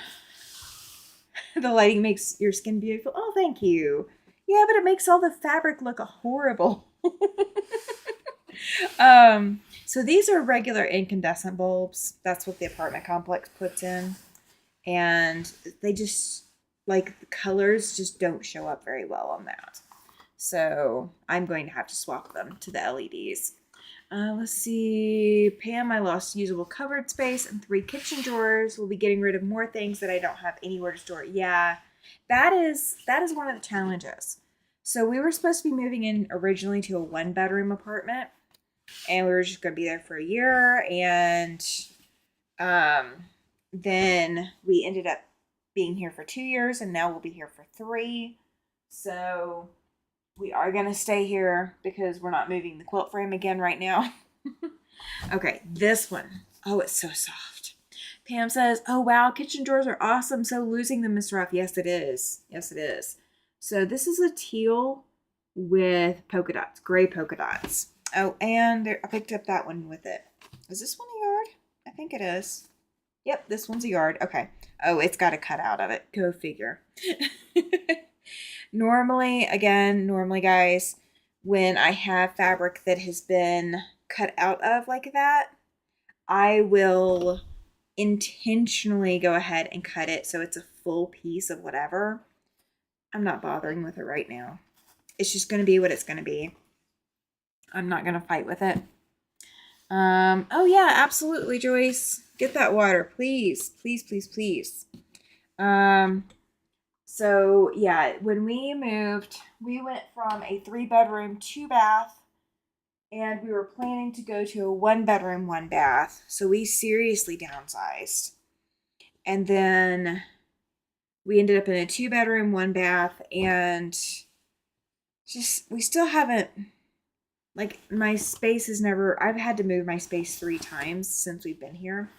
the lighting makes your skin beautiful. Oh, thank you. Yeah, but it makes all the fabric look horrible. So So these are regular incandescent bulbs. That's what the apartment complex puts in. And they just, like, the colors just don't show up very well on that. So I'm going to have to swap them to the LEDs. Let's see. Pam, I lost usable cupboard space and 3 kitchen drawers. We'll be getting rid of more things that I don't have anywhere to store. Yeah, that is one of the challenges. So we were supposed to be moving in originally to a 1-bedroom apartment, and we were just going to be there for a year. And then we ended up being here for 2 years, and now we'll be here for 3. So we are going to stay here because we're not moving the quilt frame again right now. Okay, this one. Oh, it's so soft. Pam says, oh, wow, kitchen drawers are awesome. So losing them is rough. Yes, it is. Yes, it is. So this is a teal with polka dots, gray polka dots. Oh, and I picked up that one with it. Is this one a yard? I think it is. Yep, this one's a yard. Okay. Oh, it's got a cut out of it. Go figure. Normally, guys, when I have fabric that has been cut out of like that, I will intentionally go ahead and cut it so it's a full piece of whatever. I'm not bothering with it right now. It's just going to be what it's going to be. I'm not going to fight with it. Oh yeah, absolutely, Joyce. Get that water, please. Please, please, please. So yeah, when we moved, we went from a 3-bedroom, 2-bath, and we were planning to go to a 1-bedroom, 1-bath. So we seriously downsized. And then we ended up in a 2-bedroom, 1-bath, and just, we still haven't, like, my space is never, I've had to move my space 3 times since we've been here.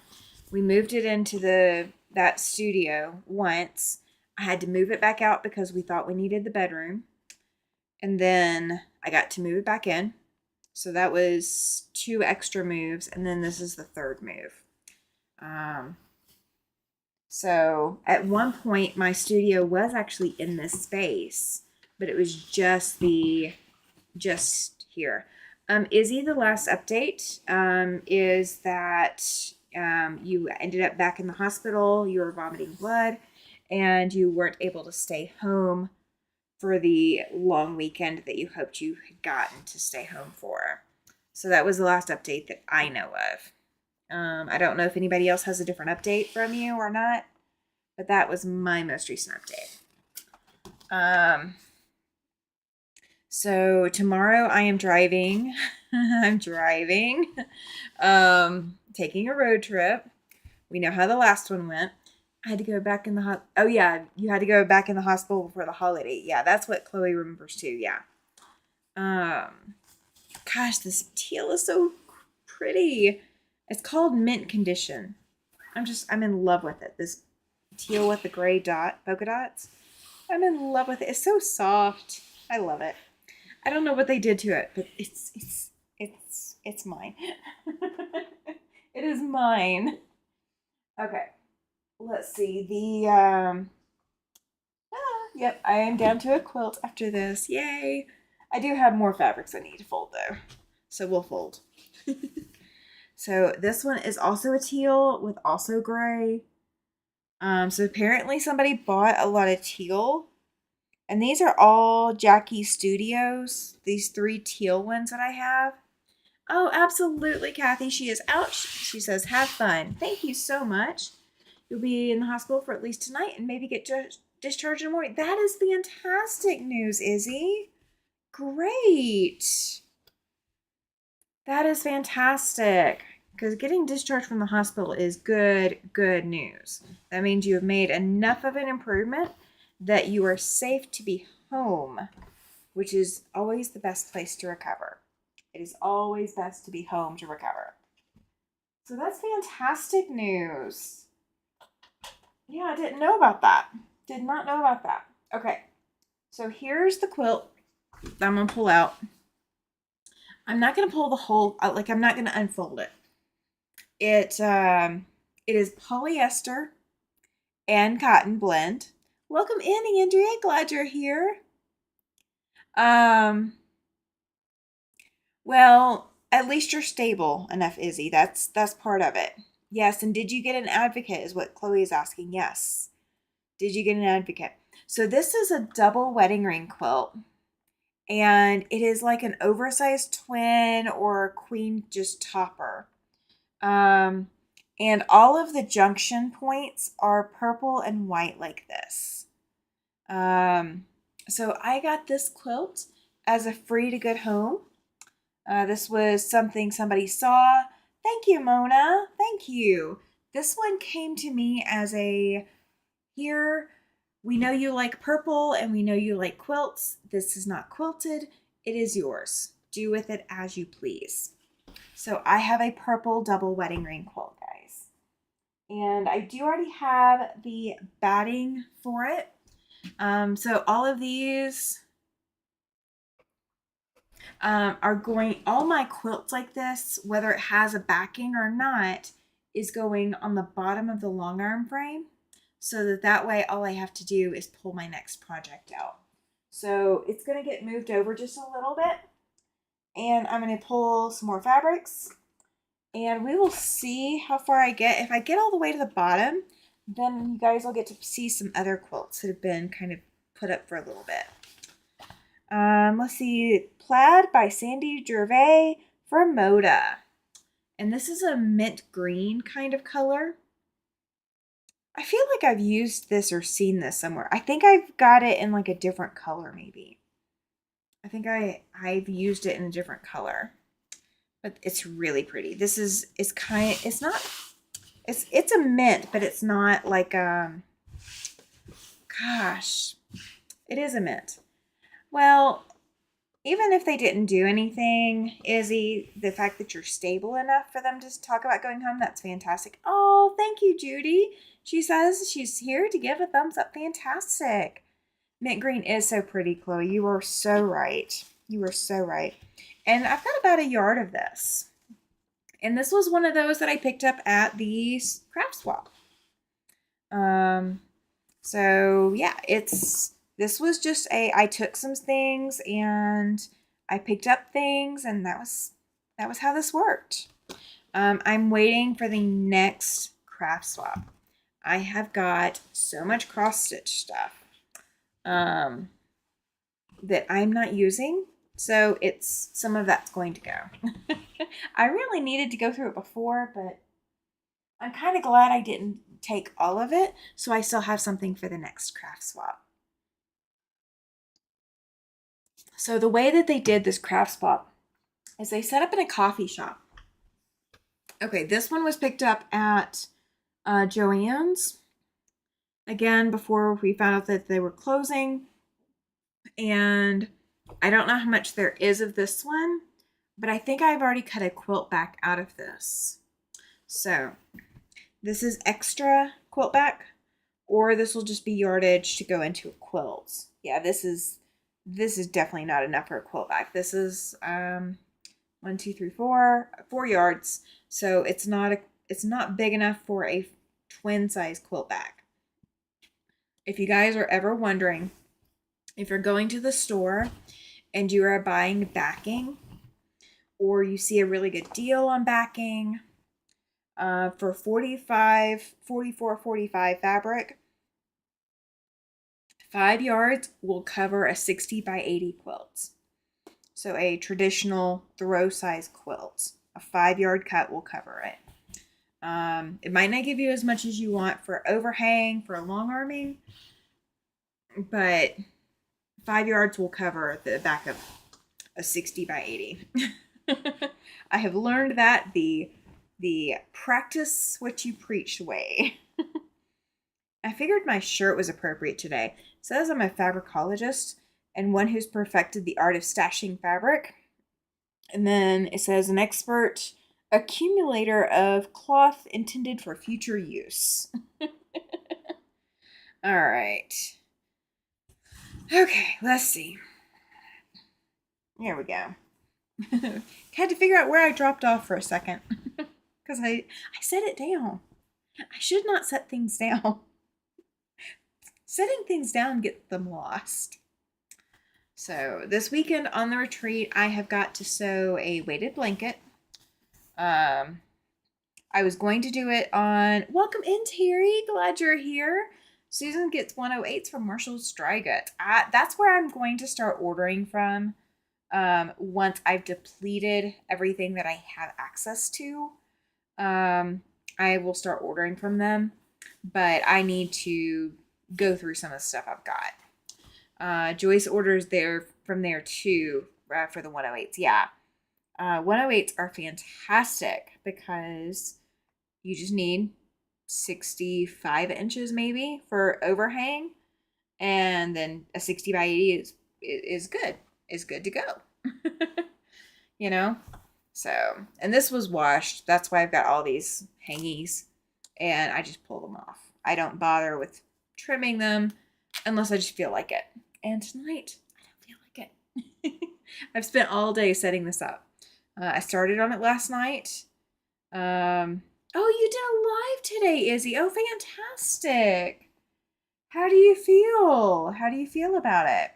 We moved it into that studio once. I had to move it back out because we thought we needed the bedroom. And then I got to move it back in. So that was 2 extra moves. And then this is the 3rd move. So at one point, my studio was actually in this space, but it was just here. Izzy, the last update is that you ended up back in the hospital. You were vomiting blood, and you weren't able to stay home for the long weekend that you hoped you had gotten to stay home for. So that was the last update that I know of. I don't know if anybody else has a different update from you or not, but that was my most recent update. So tomorrow I am driving. I'm driving. Taking a road trip. We know how the last one went. I had to go back in the oh yeah, you had to go back in the hospital before the holiday. Yeah, that's what Chloe remembers too. Yeah. Gosh, this teal is so pretty. It's called Mint Condition. I'm in love with it. This teal with the gray polka dots. I'm in love with it. It's so soft. I love it. I don't know what they did to it, but it's mine. It is mine. Okay. Let's see. Yep, I am down to a quilt after this. Yay. I do have more fabrics I need to fold though. So we'll fold. So this one is also a teal with also gray. So apparently somebody bought a lot of teal. And these are all Jackie Studios. These 3 teal ones that I have. Oh, absolutely, Kathy. She is out. She says, have fun. Thank you so much. You'll be in the hospital for at least tonight and maybe get discharged in the morning. That is fantastic news, Izzy. Great. That is fantastic. Because getting discharged from the hospital is good news. That means you have made enough of an improvement that you are safe to be home, which is always the best place to recover. It is always best to be home to recover. So that's fantastic news. Yeah, I didn't know about that. Did not know about that. Okay, so here's the quilt that I'm going to pull out. I'm not going to pull the whole, like I'm not going to unfold it. It is polyester and cotton blend. Welcome in, Andrea. Glad you're here. Well, At least you're stable enough, Izzy. That's part of it. Yes, and did you get an advocate is what Chloe is asking. Yes. Did you get an advocate? So this is a double wedding ring quilt. And it is like an oversized twin or queen just topper. Um, and all of the junction points are purple and white like this. So I got this quilt as a free to good home. This was something somebody saw. Thank you, Mona. Thank you. This one came to me as a here. We know you like purple and we know you like quilts. This is not quilted. It is yours. Do with it as you please. So I have a purple double wedding ring quilt, guys. And I do already have the batting for it. So all of these all my quilts like this, whether it has a backing or not, is going on the bottom of the long arm frame, so that way all I have to do is pull my next project out. So it's going to get moved over just a little bit, and I'm going to pull some more fabrics, and we will see how far I get. If I get all the way to the bottom, then you guys will get to see some other quilts that have been kind of put up for a little bit. Let's see, Plaid by Sandy Gervais for Moda. And this is a mint green kind of color. I feel like I've used this or seen this somewhere. I think I've got it in like a different color maybe. I think I've used it in a different color. But it's really pretty. This is it's a mint, but it's not like gosh. It is a mint. Well, even if they didn't do anything, Izzy, the fact that you're stable enough for them to talk about going home, that's fantastic. Oh, thank you, Judy. She says she's here to give a thumbs up. Fantastic. Mint green is so pretty, Chloe. You are so right. You are so right. And I've got about a yard of this. And this was one of those that I picked up at the craft swap. So yeah, this was just I took some things and I picked up things, and that was how this worked. I'm waiting for the next craft swap. I have got so much cross stitch stuff that I'm not using, so some of that's going to go. I really needed to go through it before, but I'm kind of glad I didn't take all of it, so I still have something for the next craft swap. So the way that they did this craft swap is they set up in a coffee shop. Okay, this one was picked up at Joann's. Again, before we found out that they were closing. And I don't know how much there is of this one, but I think I've already cut a quilt back out of this. So this is extra quilt back, or this will just be yardage to go into a quilt. Yeah, this is definitely not enough for a quilt back. This is 1, 2, 3, 4 yards. So it's not big enough for a twin size quilt back. If you guys are ever wondering, if you're going to the store and you are buying backing, or you see a really good deal on backing for 44, 45 fabric, 5 yards will cover a 60 by 80 quilt. So a traditional throw size quilt, a 5-yard cut will cover it. It might not give you as much as you want for overhang, for long arming, but 5 yards will cover the back of a 60 by 80. I have learned that the practice what you preach way. I figured my shirt was appropriate today. It says I'm a fabricologist and one who's perfected the art of stashing fabric. And then it says an expert accumulator of cloth intended for future use. All right. Okay, let's see. Here we go. Had to figure out where I dropped off for a second because I set it down. I should not set things down. Setting things down gets them lost. So this weekend on the retreat, I have got to sew a weighted blanket. Um, I was going to do it on. Welcome in, Terry. Glad you're here. Susan gets 108s from Marshall's Dry Goods. That's where I'm going to start ordering from. Once I've depleted everything that I have access to, I will start ordering from them. But I need to go through some of the stuff I've got. Joyce orders there from there too for the 108s. Yeah. 108s are fantastic because you just need 65 inches maybe for overhang, and then a 60 by 80 is good. Is good to go. You know? So, and this was washed. That's why I've got all these hangies, and I just pull them off. I don't bother with trimming them unless I just feel like it. And tonight, I don't feel like it. I've spent all day setting this up. I started on it last night. Oh, you did a live today, Izzy. Oh, fantastic. How do you feel? How do you feel about it?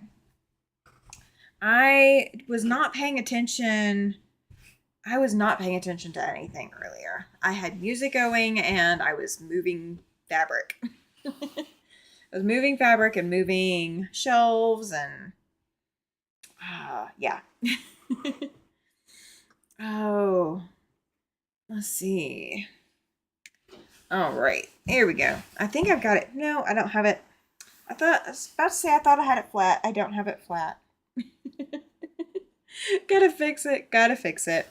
I was not paying attention. I was not paying attention to anything earlier. I had music going and I was moving fabric. I was moving fabric and moving shelves and yeah. Oh, let's see. All right, here we go. I think I've got it. No, I don't have it. I was about to say I thought I had it flat. I don't have it flat. Gotta fix it. Gotta fix it.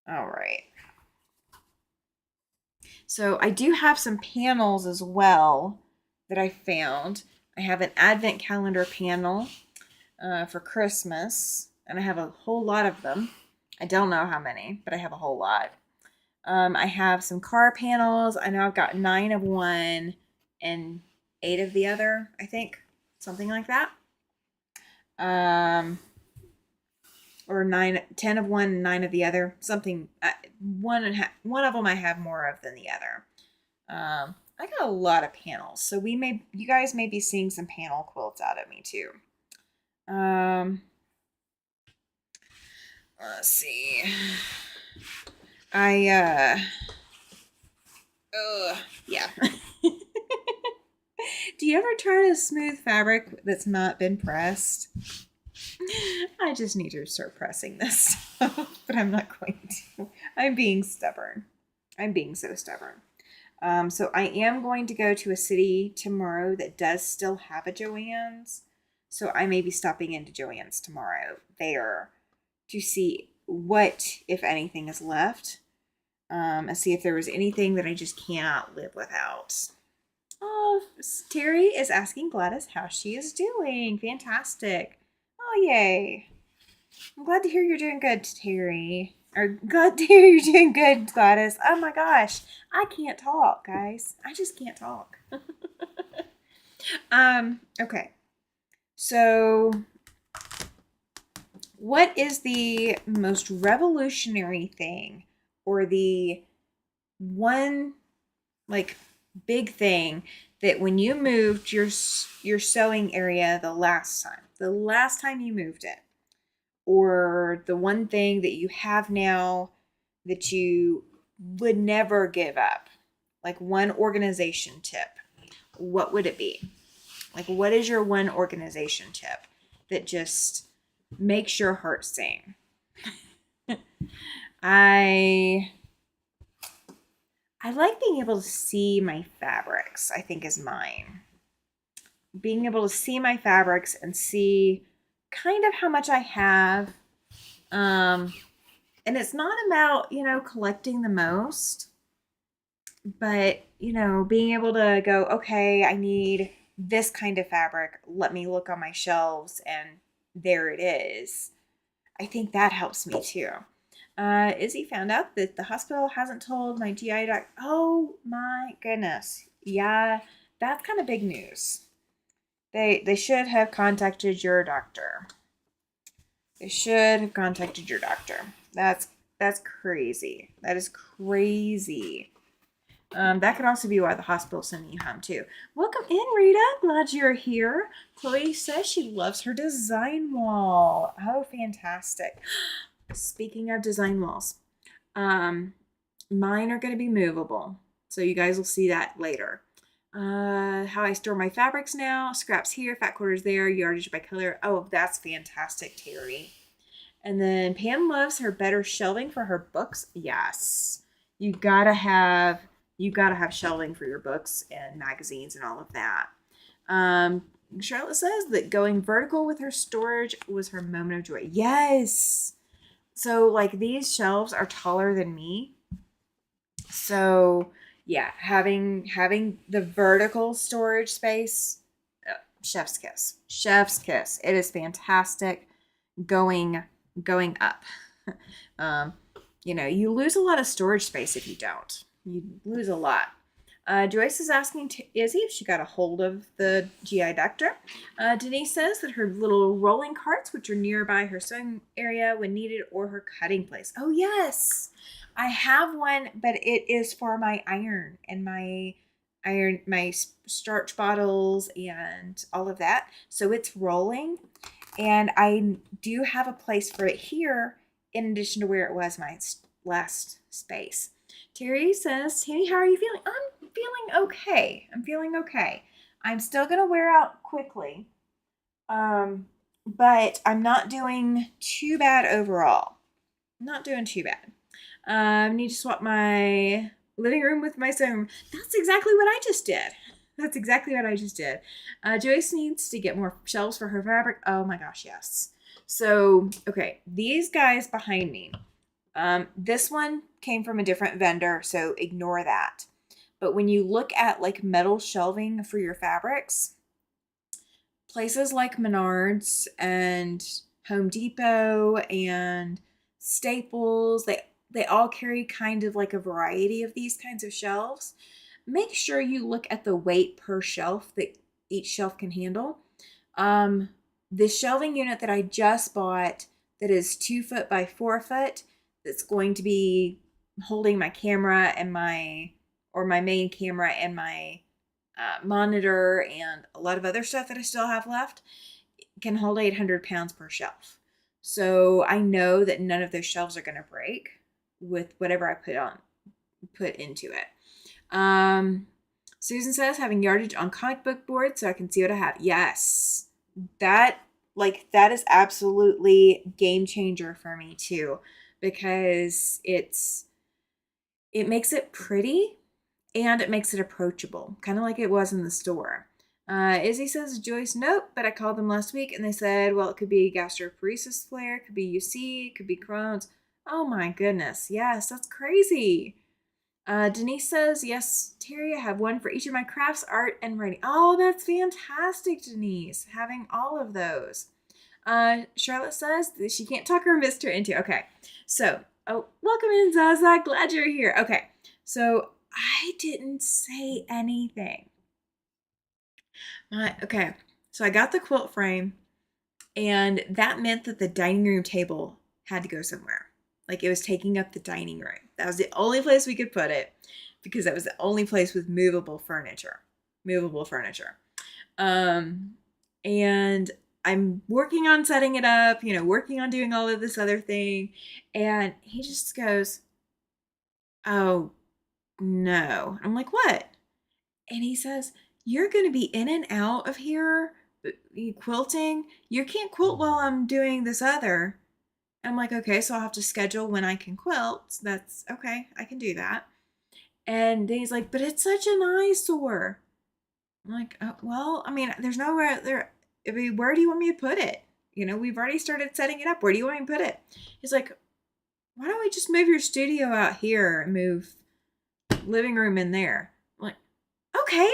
All right. So I do have some panels as well that I found. I have an advent calendar panel for Christmas, and I have a whole lot of them. I don't know how many, but I have a whole lot. I have some car panels. I know I've got 9 of one and 8 of the other, I think. Something like that. Or 10 of one, 9 of the other. Something, one of them I have more of than the other. I got a lot of panels, so you guys may be seeing some panel quilts out of me too. Let's see. Yeah. Do you ever try to smooth fabric that's not been pressed? I just need to start pressing this stuff, but I'm not going to. I'm being stubborn. I'm being so stubborn. So I am going to go to a city tomorrow that does still have a Joann's. So I may be stopping into Joann's tomorrow there to see what, if anything, is left. And see if there was anything that I just cannot live without. Oh, Terry is asking Gladys how she is doing. Fantastic. Oh, yay. I'm glad to hear you're doing good, Terry. Or glad to hear you're doing good, Gladys. Oh my gosh. I can't talk, guys. I just can't talk. Okay. So, what is the most revolutionary thing, or the one, like, big thing that when you moved your sewing area the last time you moved it, or the one thing that you have now that you would never give up, like one organization tip, what would it be? Like, what is your one organization tip that just makes your heart sing? I like being able to see my fabrics, I think is mine. Being able to see my fabrics and see kind of how much I have. And it's not about, collecting the most, but, being able to go, okay, I need this kind of fabric. Let me look on my shelves and there it is. I think that helps me too. Izzy found out that the hospital hasn't told my GI doc. Oh my goodness. Yeah, that's kind of big news. They should have contacted your doctor. They should have contacted your doctor. That's crazy. That is crazy. That could also be why the hospital's sending you home too. Welcome in, Rita. Glad you're here. Chloe says she loves her design wall. Oh, fantastic. Speaking of design walls, mine are going to be movable. So you guys will see that later. How I store my fabrics now. Scraps here, fat quarters there, yardage by color. Oh, that's fantastic, Terry. And then Pam loves her better shelving for her books. Yes. You gotta have shelving for your books and magazines and all of that. Charlotte says that going vertical with her storage was her moment of joy. Yes. So like these shelves are taller than me. So yeah, having the vertical storage space, chef's kiss. Chef's kiss. It is fantastic going up. You lose a lot of storage space if you don't. You lose a lot. Joyce is asking Izzy if she got a hold of the GI Doctor. Denise says that her little rolling carts, which are nearby her sewing area when needed, or her cutting place. Oh, yes. I have one, but it is for my iron and my starch bottles and all of that. So it's rolling. And I do have a place for it here in addition to where it was my last space. Terry says, Tammy, how are you feeling? I'm feeling okay. I'm still going to wear out quickly. But I'm not doing too bad overall. Not doing too bad. I need to swap my living room with my sewing room. That's exactly what I just did. Joyce needs to get more shelves for her fabric. Oh my gosh, yes. So, okay, these guys behind me. This one came from a different vendor, so ignore that. But when you look at like metal shelving for your fabrics, places like Menards and Home Depot and Staples, they all carry kind of like a variety of these kinds of shelves. Make sure you look at the weight per shelf that each shelf can handle. The shelving unit that I just bought that is 2 foot by 4 foot, that's going to be holding my camera and my main camera and my monitor and a lot of other stuff that I still have left, can hold 800 pounds per shelf. So I know that none of those shelves are going to break with whatever I put into it. Susan says having yardage on comic book board so I can see what I have. Yes, that is absolutely game changer for me too, because it makes it pretty and it makes it approachable, kind of like it was in the store. Izzy says, Joyce, nope, but I called them last week and they said, well, it could be gastroparesis flare, it could be UC, it could be Crohn's. Oh my goodness. Yes, that's crazy. Denise says, yes, Terry, I have one for each of my crafts, art, and writing. Oh, that's fantastic, Denise, having all of those. Charlotte says that she can't talk her mister into. Okay, so, welcome in, Zaza. Glad you're here. Okay, so I didn't say anything. Okay, so I got the quilt frame, and that meant that the dining room table had to go somewhere. Like it was taking up the dining room. That was the only place we could put it because that was the only place with movable furniture. And I'm working on setting it up, working on doing all of this other thing. And he just goes, oh, no. I'm like, what? And he says, you're going to be in and out of here quilting. You can't quilt while I'm doing this other. I'm like, okay, so I'll have to schedule when I can quilt. That's okay. I can do that. And then he's like, but it's such an eyesore. I'm like, oh, well, I mean, there's nowhere there. I mean, where do you want me to put it? We've already started setting it up. Where do you want me to put it? He's like, why don't we just move your studio out here and move living room in there? I'm like, okay.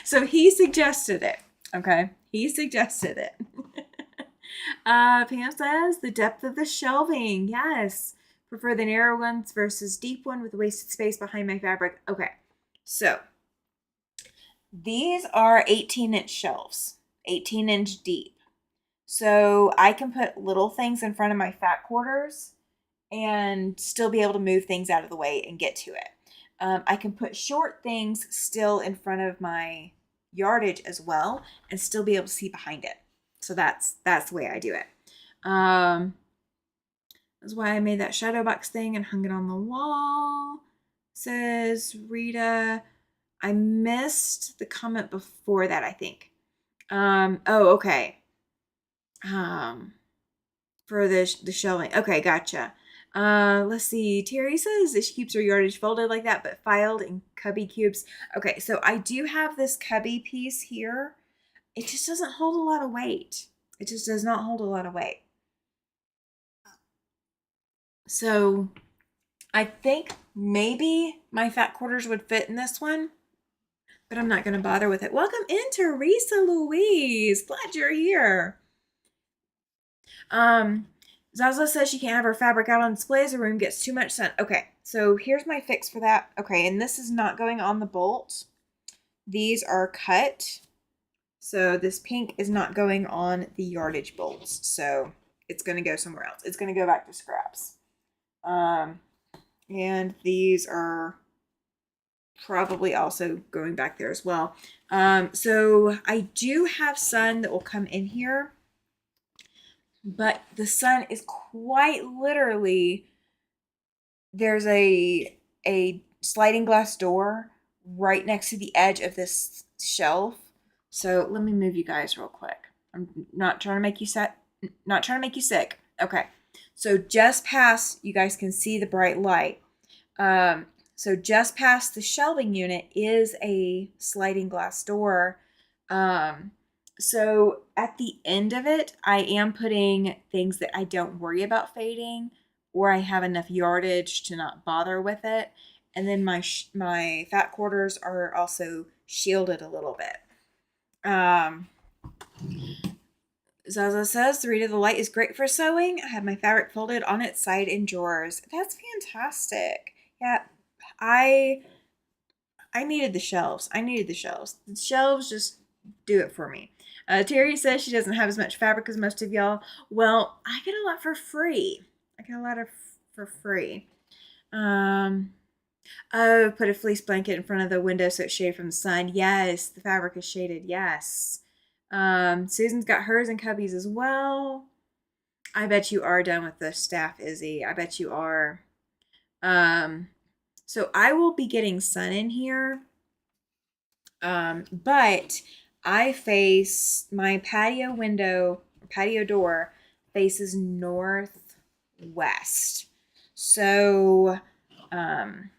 So he suggested it. Okay. He suggested it. Pam says the depth of the shelving. Yes. Prefer the narrow ones versus deep one with wasted space behind my fabric. Okay. So these are 18-inch shelves, 18-inch deep. So I can put little things in front of my fat quarters and still be able to move things out of the way and get to it. I can put short things still in front of my yardage as well and still be able to see behind it. So that's the way I do it. That's why I made that shadow box thing and hung it on the wall. Says Rita, I missed the comment before that, I think. Oh, okay. For the shelving. Okay, gotcha. Let's see. Terry says that she keeps her yardage folded like that, but filed in cubby cubes. Okay, so I do have this cubby piece here. It just doesn't hold a lot of weight. It just does not hold a lot of weight. So I think maybe my fat quarters would fit in this one, but I'm not going to bother with it. Welcome in, Teresa Louise. Glad you're here. Zaza says she can't have her fabric out on display as the room gets too much sun. Okay, so here's my fix for that. Okay, and this is not going on the bolt. These are cut. So this pink is not going on the yardage bolts. So it's going to go somewhere else. It's going to go back to scraps. And these are probably also going back there as well. So I do have sun that will come in here, but the sun is quite literally, there's a sliding glass door right next to the edge of this shelf. So let me move you guys real quick. I'm not trying to make you sick. Okay. So just past, you guys can see the bright light. So just past the shelving unit is a sliding glass door. So at the end of it, I am putting things that I don't worry about fading, or I have enough yardage to not bother with it. And then my fat quarters are also shielded a little bit. Zaza says, the light is great for sewing. I have my fabric folded on its side in drawers. That's fantastic. Yeah, I needed the shelves. The shelves just do it for me. Terry says she doesn't have as much fabric as most of y'all. Well, I get a lot for free. For free. Oh, put a fleece blanket in front of the window so it's shaded from the sun. Yes, the fabric is shaded. Yes. Susan's got hers in cubbies as well. I bet you are done with the staff, Izzy. I bet you are. So I will be getting sun in here. But I face my patio door faces northwest. So, the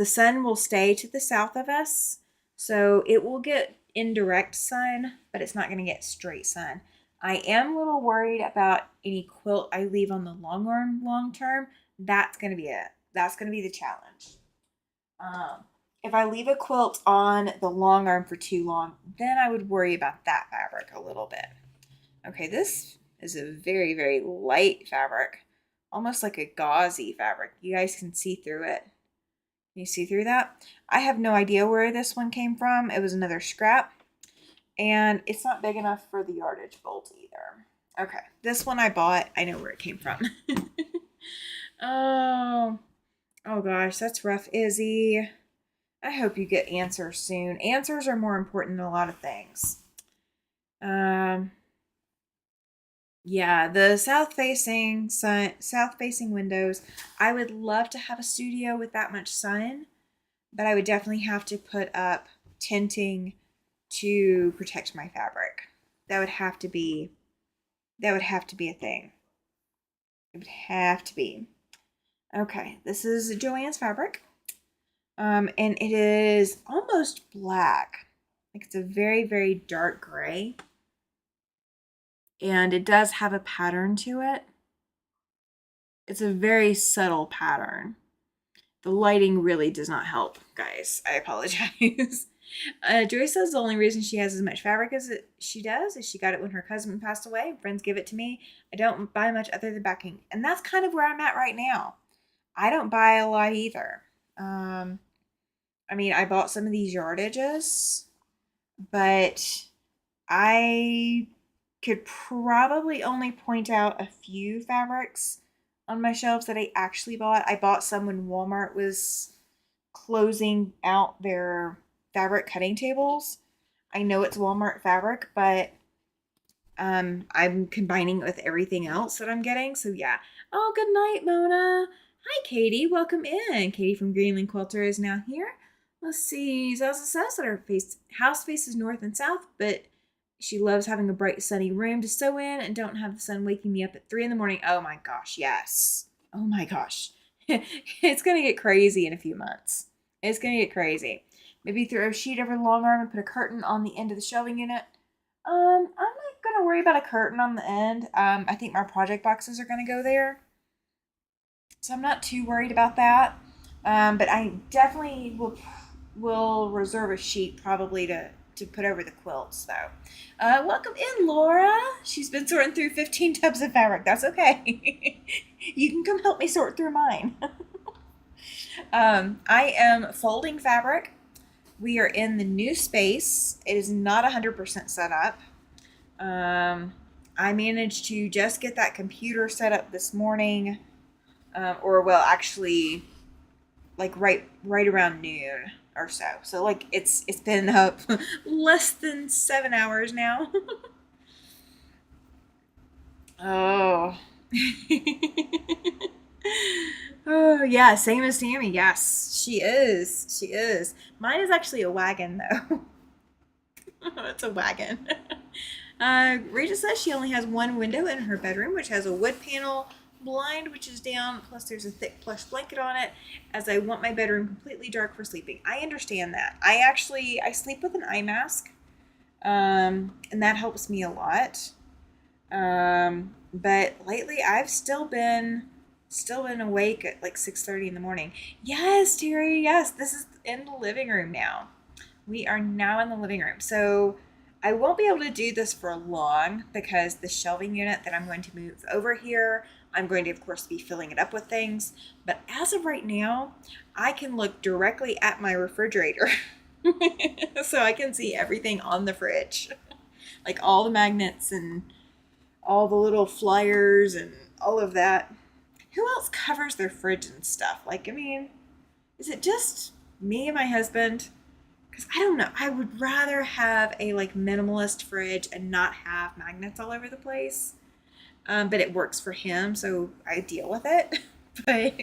sun will stay to the south of us. So it will get indirect sun, but it's not going to get straight sun. I am a little worried about any quilt I leave on the long term. That's going to be it. That's going to be the challenge. If I leave a quilt on the long arm for too long, then I would worry about that fabric a little bit. Okay, this is a very, very light fabric, almost like a gauzy fabric. You guys can see through it. Can you see through that? I have no idea where this one came from. It was another scrap, and it's not big enough for the yardage bolt either. Okay, this one I bought. I know where it came from. Oh gosh, that's rough, Izzy. I hope you get answers soon. Answers are more important than a lot of things. Yeah, the south facing windows. I would love to have a studio with that much sun, but I would definitely have to put up tinting to protect my fabric. That would have to be a thing. It would have to be. Okay, this is Joann's fabric. And it is almost black. Like it's a very, very dark gray. And it does have a pattern to it. It's a very subtle pattern. The lighting really does not help, guys. I apologize. Joy says the only reason she has as much fabric as she does is she got it when her cousin passed away. Friends give it to me. I don't buy much other than backing. And that's kind of where I'm at right now. I don't buy a lot either. I mean, I bought some of these yardages, but I could probably only point out a few fabrics on my shelves that I actually bought. I bought some when Walmart was closing out their fabric cutting tables. I know it's Walmart fabric, but I'm combining it with everything else that I'm getting. So yeah. Oh, good night, Mona. Hi, Katie. Welcome in. Katie from Greenland Quilter is now here. Let's see. Zaza says that her house faces north and south, but she loves having a bright, sunny room to sew in and don't have the sun waking me up at 3 in the morning. Oh my gosh, yes. Oh my gosh. It's going to get crazy in a few months. It's going to get crazy. Maybe throw a sheet over the long arm and put a curtain on the end of the shelving unit. I'm not gonna worry about a curtain on the end. I think my project boxes are gonna go there, so I'm not too worried about that. But I definitely will reserve a sheet probably to put over the quilts though. Welcome in, Laura. She's been sorting through 15 tubs of fabric. That's okay. You can come help me sort through mine. I am folding fabric. We are in the new space. It is not 100% set up. I managed to just get that computer set up this morning, or well, actually, like right around noon or so. So like it's been up less than 7 hours now. Oh. Oh yeah, same as Tammy. Yes, she is. She is. Mine is actually a wagon though. It's a wagon. Rita says she only has one window in her bedroom, which has a wood panel blind, which is down, plus there's a thick plush blanket on it, as I want my bedroom completely dark for sleeping. I understand that. I sleep with an eye mask, and that helps me a lot. But lately I've still been awake at like 6:30 in the morning. Yes, Terry. Yes, this is in the living room now. We are now in the living room. So I won't be able to do this for long because the shelving unit that I'm going to move over here, I'm going to, of course, be filling it up with things. But as of right now, I can look directly at my refrigerator. So I can see everything on the fridge. Like all the magnets and all the little flyers and all of that. Who else covers their fridge and stuff? Like, I mean, is it just me and my husband? Because I don't know. I would rather have a like minimalist fridge and not have magnets all over the place. But it works for him, so I deal with it. But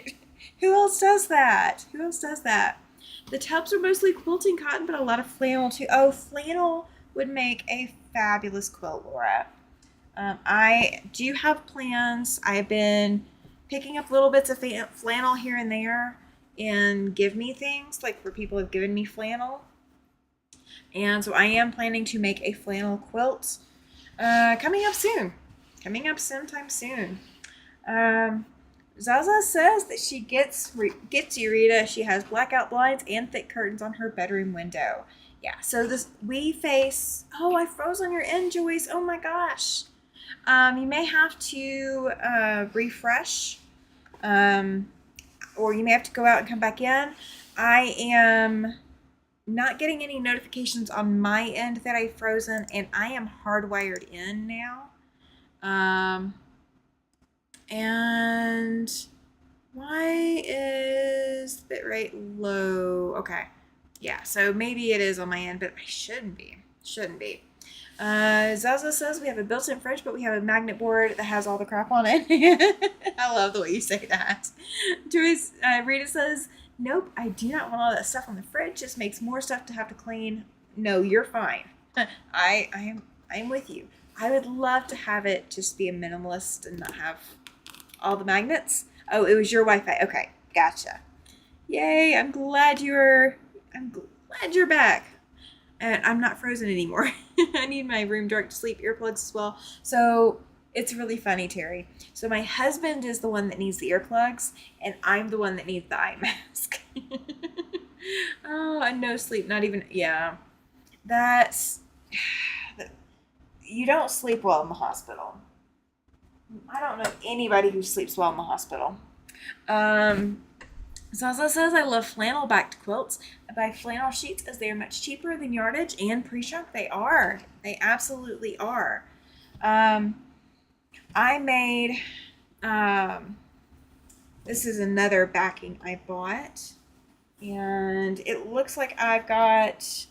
who else does that? Who else does that? The tubs are mostly quilting cotton, but a lot of flannel too. Oh, flannel would make a fabulous quilt, Laura. I do have plans. I've been picking up little bits of flannel here and there and give me things, like where people have given me flannel. And so I am planning to make a flannel quilt coming up soon. Coming up sometime soon. Zaza says that she gets you, Rita. She has blackout blinds and thick curtains on her bedroom window. Yeah, so we face... Oh, I froze on your end, Joyce. Oh my gosh. You may have to refresh, or you may have to go out and come back in. I am not getting any notifications on my end that I've frozen, and I am hardwired in now. And why is the bitrate low? Okay. Yeah, so maybe it is on my end, but I shouldn't be. Shouldn't be. Zaza says we have a built-in fridge, but we have a magnet board that has all the crap on it. I love the way you say that. Joyce, Rita says, nope, I do not want all that stuff on the fridge. Just makes more stuff to have to clean. No, you're fine. I'm with you. I would love to have it just be a minimalist and not have all the magnets. Oh, it was your Wi-Fi. Okay, gotcha. Yay! I'm glad you're back. And I'm not frozen anymore. I need my room dark to sleep earplugs as well. So it's really funny, Terry. So my husband is the one that needs the earplugs, and I'm the one that needs the eye mask. Oh, and no sleep. Not even. Yeah, that's. You don't sleep well in the hospital. I don't know anybody who sleeps well in the hospital. Zaza says, I love flannel backed quilts. I buy flannel sheets as they are much cheaper than yardage and pre-shrunk. They are. They absolutely are. I made, this is another backing I bought. And it looks like I've got,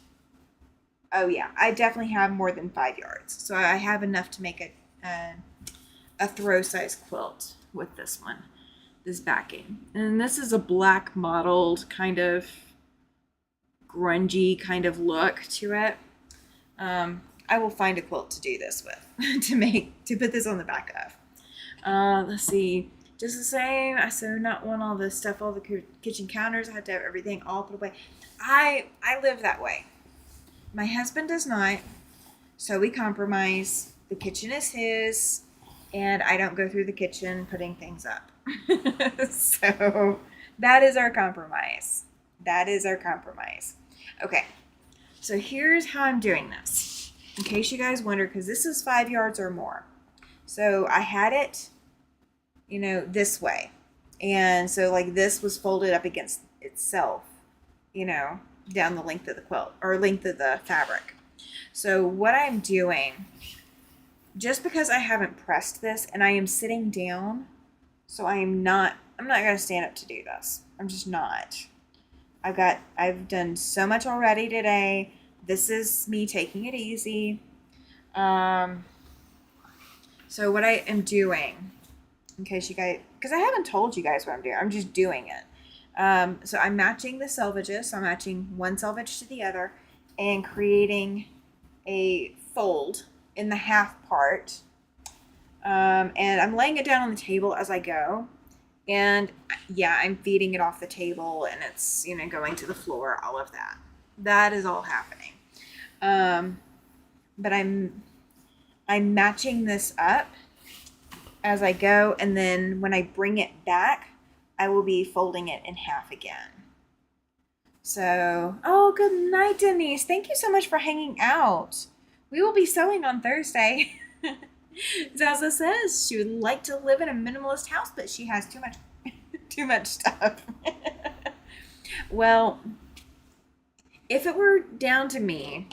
oh yeah, I definitely have more than 5 yards. So I have enough to make a throw size quilt with this one, this backing. And this is a black mottled kind of grungy kind of look to it. I will find a quilt to do this with to put this on the back of. Let's see, just the same. I so not want all the stuff, all the kitchen counters. I have to have everything all put away. I live that way. My husband does not, so we compromise. The kitchen is his, and I don't go through the kitchen putting things up. So that is our compromise. That is our compromise. Okay, so here's how I'm doing this. In case you guys wonder, because this is 5 yards or more. So I had it, this way. And so like this was folded up against itself, down the length of the quilt or length of the fabric. So what I'm doing, just because I haven't pressed this and I am sitting down, so I'm not going to stand up to do this. I'm just not. I've done so much already today. This is me taking it easy. So what I am doing, in case you guys, because I haven't told you guys what I'm doing, I'm just doing it. So I'm matching the selvages. So I'm matching one selvage to the other and creating a fold in the half part. And I'm laying it down on the table as I go. And yeah, I'm feeding it off the table and it's, going to the floor, all of that. That is all happening. But I'm matching this up as I go. And then when I bring it back, I will be folding it in half again. So, oh, good night, Denise. Thank you so much for hanging out. We will be sewing on Thursday. Zaza says she would like to live in a minimalist house, but she has too much stuff. Well, if it were down to me,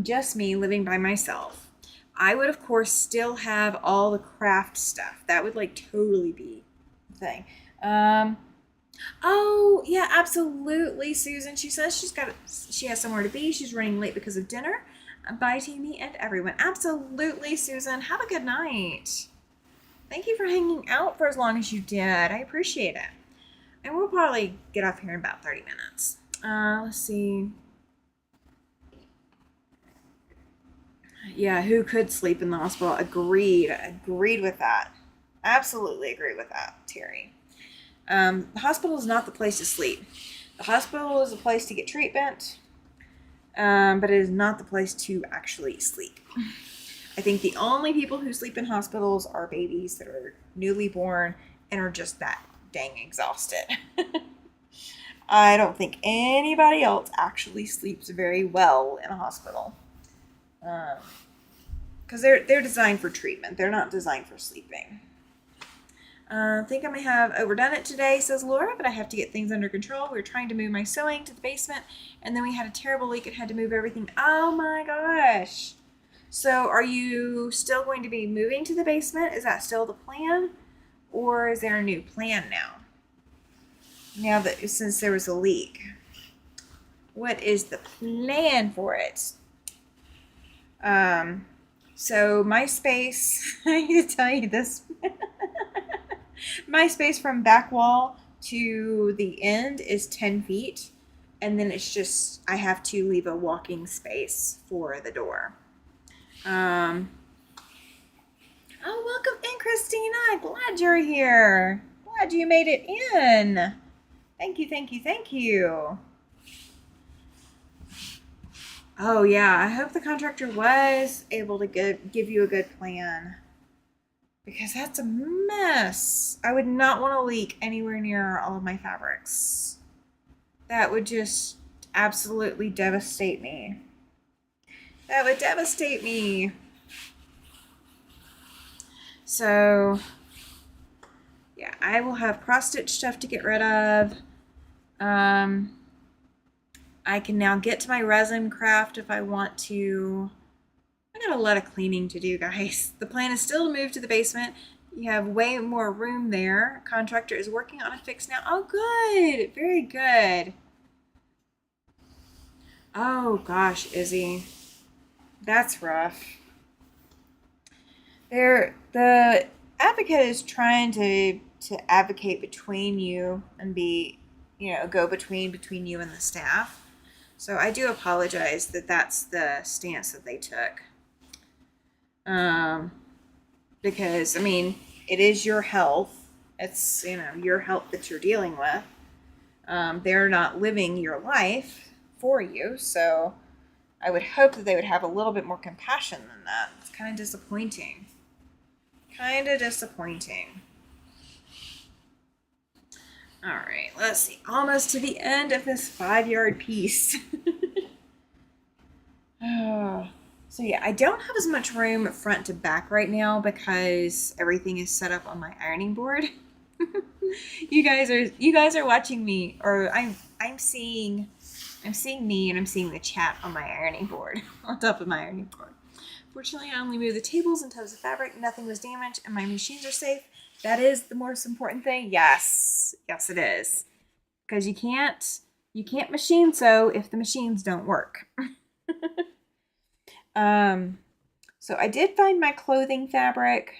just me living by myself, I would of course still have all the craft stuff. That would like totally be the thing. Oh yeah, absolutely, Susan. She says she has somewhere to be. She's running late because of dinner. Bye, Tammy and everyone. Absolutely, Susan. Have a good night. Thank you for hanging out for as long as you did. I appreciate it. And we'll probably get off here in about 30 minutes. Let's see. Yeah, who could sleep in the hospital? Agreed with that. Absolutely agree with that, Terry. The hospital is not the place to sleep. The hospital is a place to get treatment, but it is not the place to actually sleep. I think the only people who sleep in hospitals are babies that are newly born and are just that dang exhausted. I don't think anybody else actually sleeps very well in a hospital. Because they're designed for treatment. They're not designed for sleeping. I think I may have overdone it today, says Laura, but I have to get things under control. We were trying to move my sewing to the basement, and then we had a terrible leak and had to move everything. Oh my gosh. So are you still going to be moving to the basement? Is that still the plan? Or is there a new plan now? Now that since there was a leak. What is the plan for it? So my space, I need to tell you this. My space from back wall to the end is 10 feet. And then it's just, I have to leave a walking space for the door. Oh, welcome in, Christina. I'm glad you're here. Glad you made it in. Thank you, thank you, thank you. Oh, yeah. I hope the contractor was able to give you a good plan. Because that's a mess. I would not want to leak anywhere near all of my fabrics. That would just absolutely devastate me. That would devastate me. So, yeah, I will have cross-stitch stuff to get rid of. I can now get to my resin craft if I want to. I got a lot of cleaning to do, guys. The plan is still to move to the basement. You have way more room there. Contractor is working on a fix now. Oh, good. Very good. Oh, gosh, Izzy. That's rough. The advocate is trying to advocate between you and be, a go between you and the staff. So I do apologize that that's the stance that they took. Um, because I mean, it is your health. It's your health that you're dealing with. They're not living your life for you, so I would hope that they would have a little bit more compassion than that. It's kind of disappointing. Kind of disappointing. All right, let's see. Almost to the end of this 5-yard piece. Oh. So yeah, I don't have as much room front to back right now because everything is set up on my ironing board. You guys are watching me, or I'm seeing me, and I'm seeing the chat on my ironing board, on top of my ironing board. Fortunately, I only moved the tables and tubs of fabric. Nothing was damaged, and my machines are safe. That is the most important thing. Yes, it is, because you can't machine sew if the machines don't work. So I did find my clothing fabric.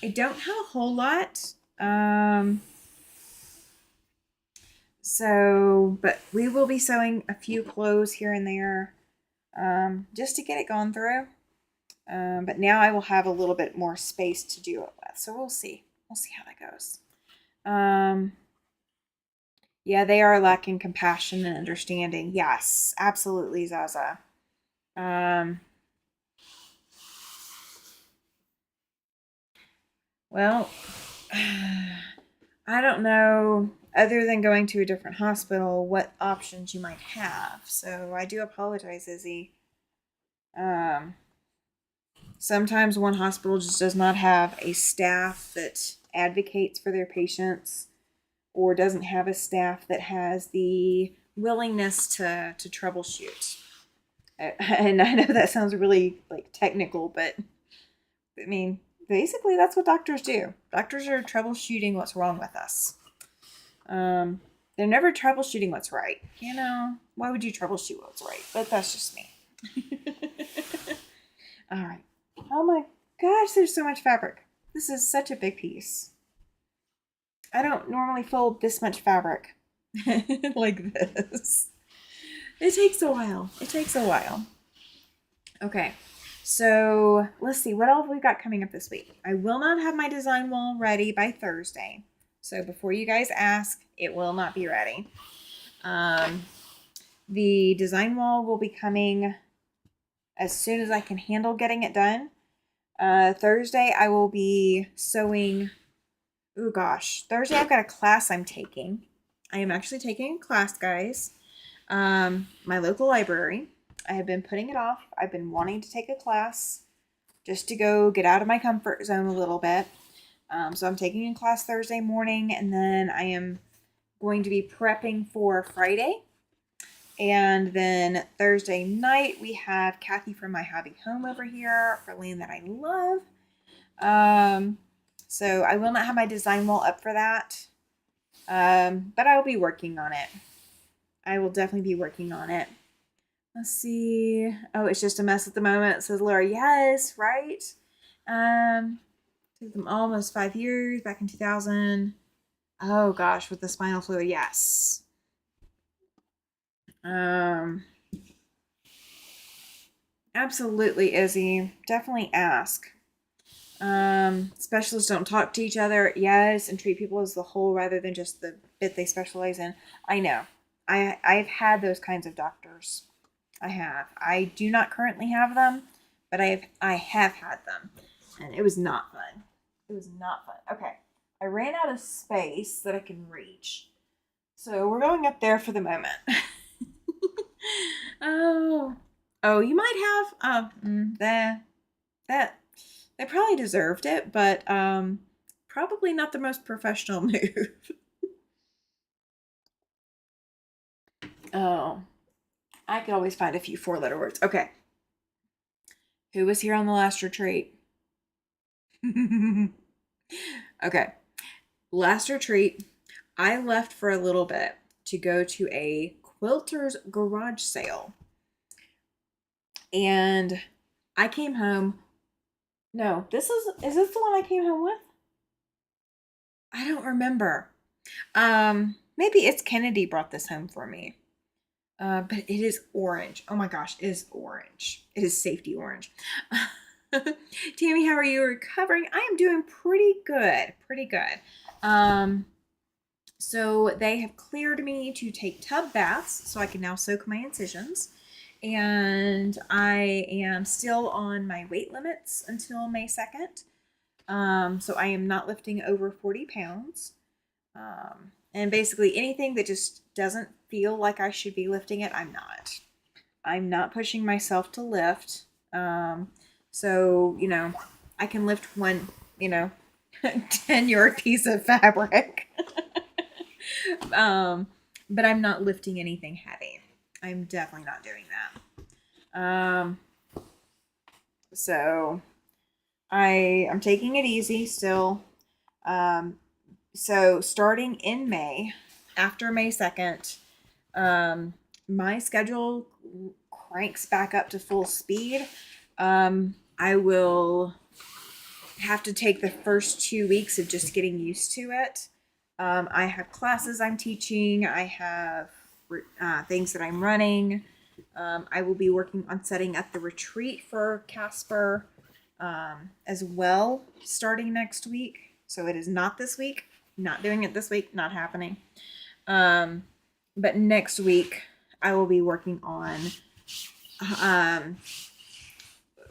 I don't have a whole lot. But we will be sewing a few clothes here and there, just to get it gone through. But now I will have a little bit more space to do it with. So we'll see. We'll see how that goes. Yeah, they are lacking compassion and understanding. Yes, absolutely, Zaza. Well, I don't know, other than going to a different hospital, what options you might have. So I do apologize, Izzy. Sometimes one hospital just does not have a staff that advocates for their patients, or doesn't have a staff that has the willingness to troubleshoot. And I know that sounds really like technical, but I mean, basically that's what doctors do. Doctors are troubleshooting what's wrong with us. They're never troubleshooting what's right. Why would you troubleshoot what's right? But that's just me. All right. Oh my gosh, there's so much fabric. This is such a big piece. I don't normally fold this much fabric like this. It takes a while. Okay. So let's see what else we've got coming up this week. I will not have my design wall ready by Thursday. So before you guys ask, it will not be ready. The design wall will be coming as soon as I can handle getting it done. Thursday I will be sewing. Oh gosh, Thursday I've got a class I'm taking. I am actually taking a class, guys. My local library. I have been putting it off. I've been wanting to take a class just to go get out of my comfort zone a little bit. So I'm taking a class Thursday morning, and then I am going to be prepping for Friday. And then Thursday night, we have Kathy from My Hobby Home over here for Land That I Love. So I will not have my design wall up for that. But I will be working on it. I will definitely be working on it. Let's see. Oh, it's just a mess at the moment, says Laura. Yes, right? Took them almost 5 years, back in 2000. Oh gosh, with the spinal fluid, yes. Absolutely, Izzy. Definitely ask. Specialists don't talk to each other, yes, and treat people as the whole rather than just the bit they specialize in. I know. I've had those kinds of doctors. I have. I do not currently have them, but I have had them, and it was not fun. It was not fun. Okay, I ran out of space that I can reach, so we're going up there for the moment. Oh, you might have. That they probably deserved it, but probably not the most professional move. Oh, I could always find a few 4-letter words. Okay. Who was here on the last retreat? Okay. Last retreat, I left for a little bit to go to a quilter's garage sale. And I came home. No, is this the one I came home with? I don't remember. Maybe it's Kennedy brought this home for me. But it is orange. Oh my gosh, it is orange. It is safety orange. Tammy, how are you recovering? I am doing pretty good. Pretty good. So they have cleared me to take tub baths, so I can now soak my incisions. And I am still on my weight limits until May 2nd. So I am not lifting over 40 pounds. And basically anything that just doesn't feel like I should be lifting it, I'm not. I'm not pushing myself to lift. So, I can lift one, 10-yard piece of fabric. But I'm not lifting anything heavy. I'm definitely not doing that. So I'm taking it easy still. So starting in May, after May 2nd, my schedule cranks back up to full speed. I will have to take the first 2 weeks of just getting used to it. I have classes I'm teaching. I have things that I'm running. I will be working on setting up the retreat for Casper as well starting next week. So it is not this week. Not doing it this week. Not happening. But next week I will be working on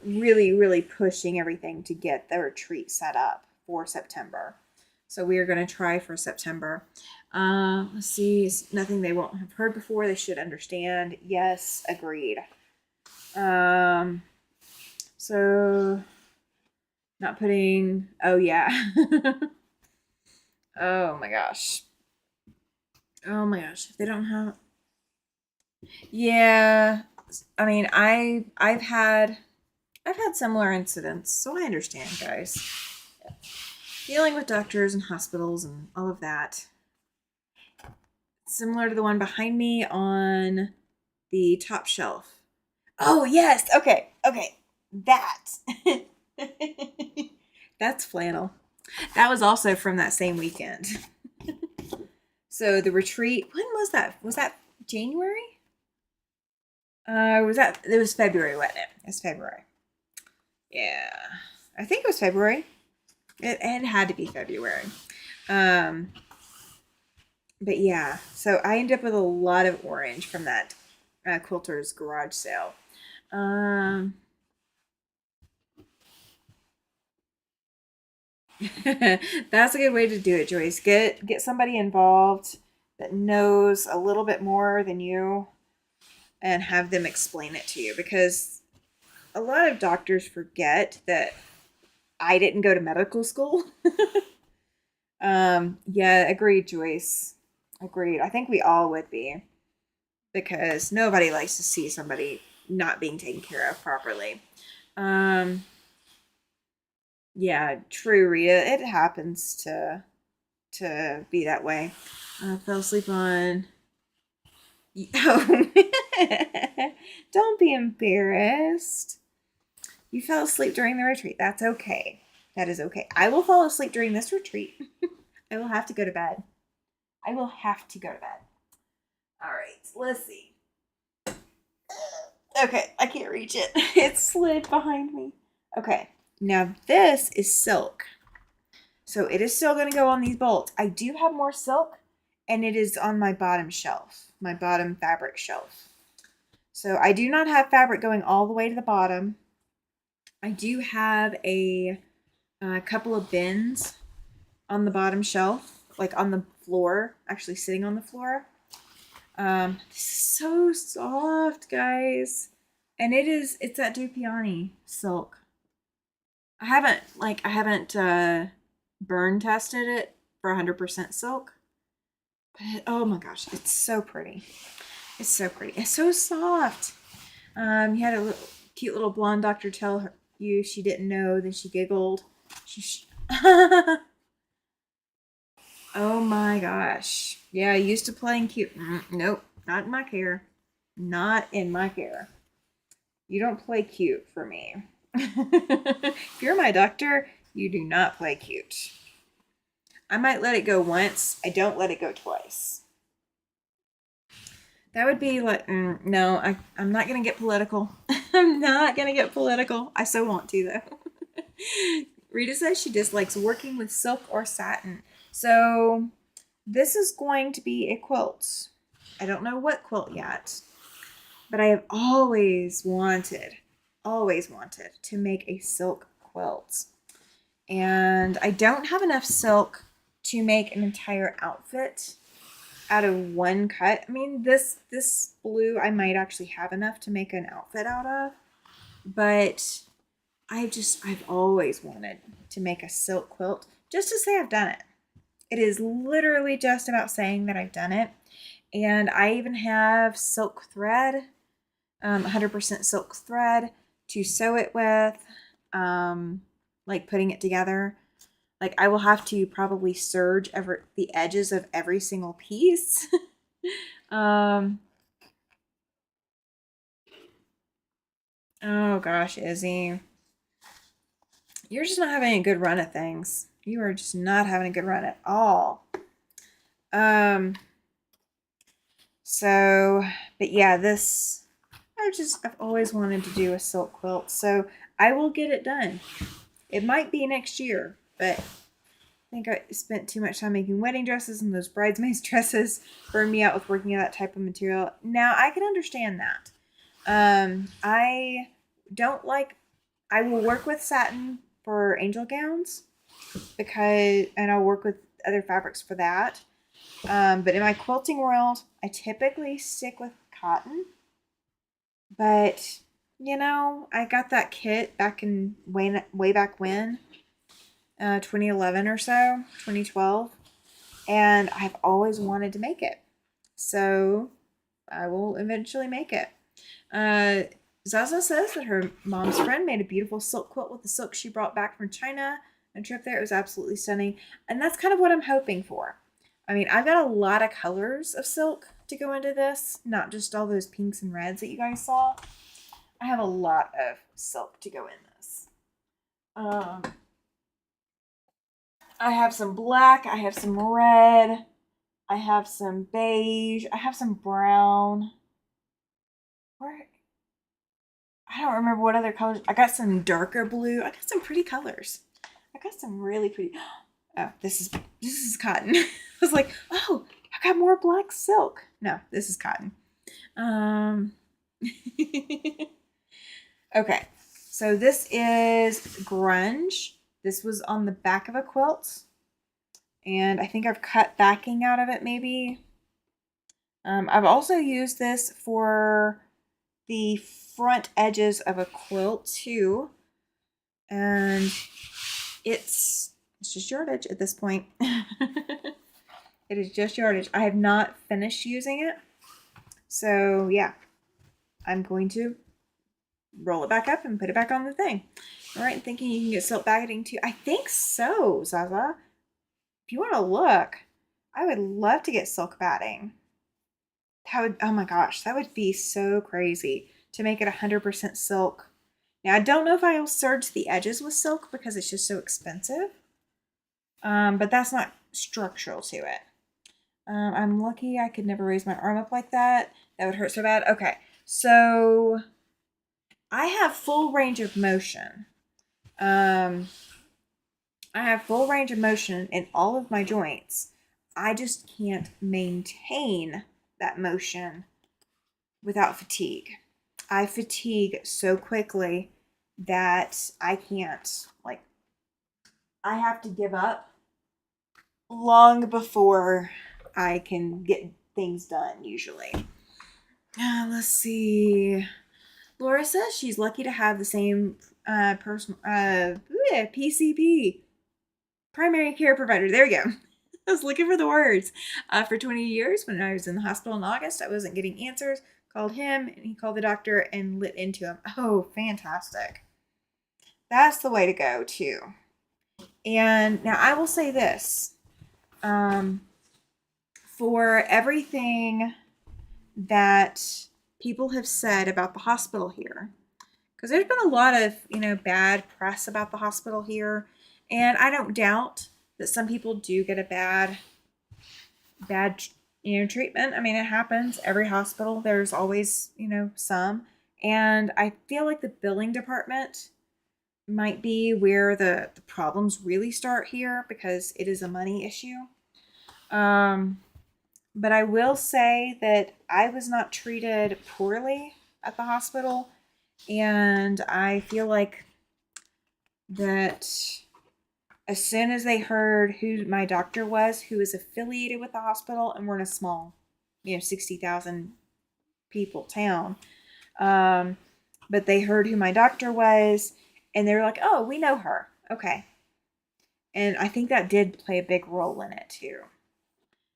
really, really pushing everything to get the retreat set up for September. So we are going to try for September. Let's see. It's nothing they won't have heard before. They should understand. Yes, agreed. So not putting. Oh yeah. Oh my gosh. Oh my gosh. If they don't have. Yeah. I mean, I've had similar incidents, so I understand, guys. Dealing with doctors and hospitals and all of that. Similar to the one behind me on the top shelf. Oh, yes. Okay. That. That's flannel. That was also from that same weekend. So the retreat, when was that? Was that January? It was February, wasn't it? It was February. Yeah. I think it was February. It had to be February. But yeah, so I ended up with a lot of orange from that quilter's garage sale. That's a good way to do it, Joyce. Get somebody involved that knows a little bit more than you and have them explain it to you, because a lot of doctors forget that I didn't go to medical school. Yeah, agreed, Joyce. Agreed. I think we all would be, because nobody likes to see somebody not being taken care of properly. Yeah, true, Rita. It happens to be that way. Fell asleep on. Oh, don't be embarrassed. You fell asleep during the retreat. That's okay. That is okay. I will fall asleep during this retreat. I will have to go to bed. I will have to go to bed. All right, let's see. Okay, I can't reach it. It slid behind me. Okay, now this is silk. So it is still going to go on these bolts. I do have more silk, and it is on my bottom shelf, my bottom fabric shelf. So I do not have fabric going all the way to the bottom. I do have a couple of bins on the bottom shelf, like on the floor, actually sitting on the floor. This is so soft, guys. And it's that Dupioni silk. I haven't burn tested it for 100% silk. But oh my gosh, it's so pretty. It's so pretty. It's so soft. You had a cute little blonde doctor tell you she didn't know, then she giggled. Oh my gosh. Yeah, used to playing cute. Nope, not in my care. Not in my care. You don't play cute for me. If you're my doctor, you do not play cute. I might let it go once. I don't let it go twice. That would be like, no, I'm not going to get political. I'm not going to get political. I so want to, though. Rita says she dislikes working with silk or satin. So this is going to be a quilt. I don't know what quilt yet, but I have always wanted to make a silk quilt. And I don't have enough silk to make an entire outfit out of one cut. I mean, this blue I might actually have enough to make an outfit out of, but I've always wanted to make a silk quilt just to say I've done it. It is literally just about saying that I've done it. And I even have silk thread, 100% silk thread to sew it with, like putting it together. Like I will have to probably serge the edges of every single piece. um, oh gosh, Izzy. You're just not having a good run at things. You are just not having a good run at all. Um, so, but yeah, I've always wanted to do a silk quilt, so I will get it done. It might be next year, but I think I spent too much time making wedding dresses, and those bridesmaids dresses burned me out with working on that type of material. Now I can understand that. I don't like. I will work with satin for angel gowns and I'll work with other fabrics for that. But in my quilting world, I typically stick with cotton. But I got that kit back in way back when, 2011 or so, 2012, and I've always wanted to make it. So I will eventually make it. Zaza says that her mom's friend made a beautiful silk quilt with the silk she brought back from China on a trip there. It was absolutely stunning. And that's kind of what I'm hoping for. I mean, I've got a lot of colors of silk to go into this, not just all those pinks and reds that you guys saw. I have a lot of silk to go in this. I have some black, I have some red, I have some beige, I have some brown. Where I don't remember what other colors. I got some darker blue. I got some pretty colors. I got some really pretty. Oh, this is cotton. I was like, oh, I got more black silk. No, this is cotton. Um. Okay, so this is grunge. This was on the back of a quilt, and I think I've cut backing out of it maybe. I've also used this for the front edges of a quilt too, and it's just yardage at this point. It is just yardage. I have not finished using it, so yeah, I'm going to roll it back up and put it back on the thing. All right, thinking you can get silk batting too. I think so, Zaza. If you want to look, I would love to get silk batting. Oh my gosh, that would be so crazy to make it 100% silk. Now, I don't know if I will serge the edges with silk because it's just so expensive. But that's not structural to it. I'm lucky I could never raise my arm up like that. That would hurt so bad. Okay, so I have full range of motion. I have full range of motion in all of my joints. I just can't maintain that motion without fatigue. I fatigue so quickly that I can't, like, I have to give up long before I can get things done, usually. Let's see. Laura says she's lucky to have the same PCP, primary care provider. There we go. I was looking for the words. For 20 years, when I was in the hospital in August, I wasn't getting answers. Called him, and he called the doctor and lit into him. Oh, fantastic. That's the way to go, too. And now I will say this. um, for everything that people have said about the hospital here. Because there's been a lot of, bad press about the hospital here. And I don't doubt that some people do get a bad, treatment. I mean, it happens. Every hospital, there's always, some. And I feel like the billing department might be where the problems really start here because it is a money issue. But I will say that I was not treated poorly at the hospital. And I feel like that as soon as they heard who my doctor was, who was affiliated with the hospital, and we're in a small, 60,000 people town, but they heard who my doctor was, and they were like, oh, we know her. Okay. And I think that did play a big role in it, too.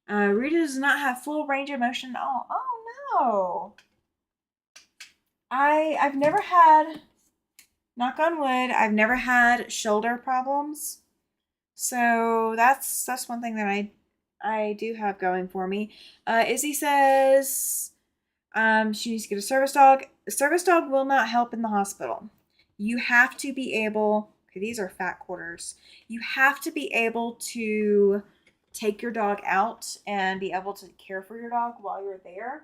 Rita does not have full range of motion at all. Oh, no. I've never had, knock on wood, I've never had shoulder problems. So that's one thing that I do have going for me. Izzy says she needs to get a service dog. A service dog will not help in the hospital. You have to be able, okay, these are fat quarters. You have to be able to take your dog out and be able to care for your dog while you're there.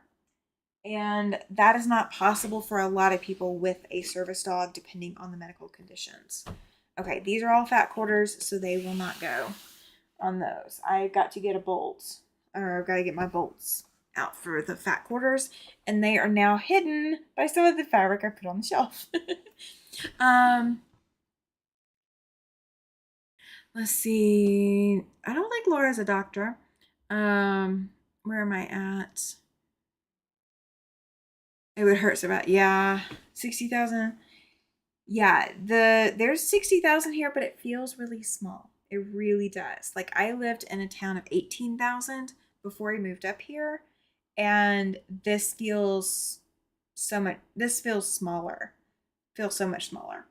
And that is not possible for a lot of people with a service dog, depending on the medical conditions. Okay, these are all fat quarters, so they will not go on those. I got to get a bolt, or I've got to get my bolts out for the fat quarters, and they are now hidden by some of the fabric I put on the shelf. Let's see. I don't think Laura's a doctor. Where am I at? It would hurt so bad. Yeah, 60,000. Yeah, there's 60,000 here, but it feels really small. It really does. Like I lived in a town of 18,000 before I moved up here, and this feels this feels smaller. Feels so much smaller.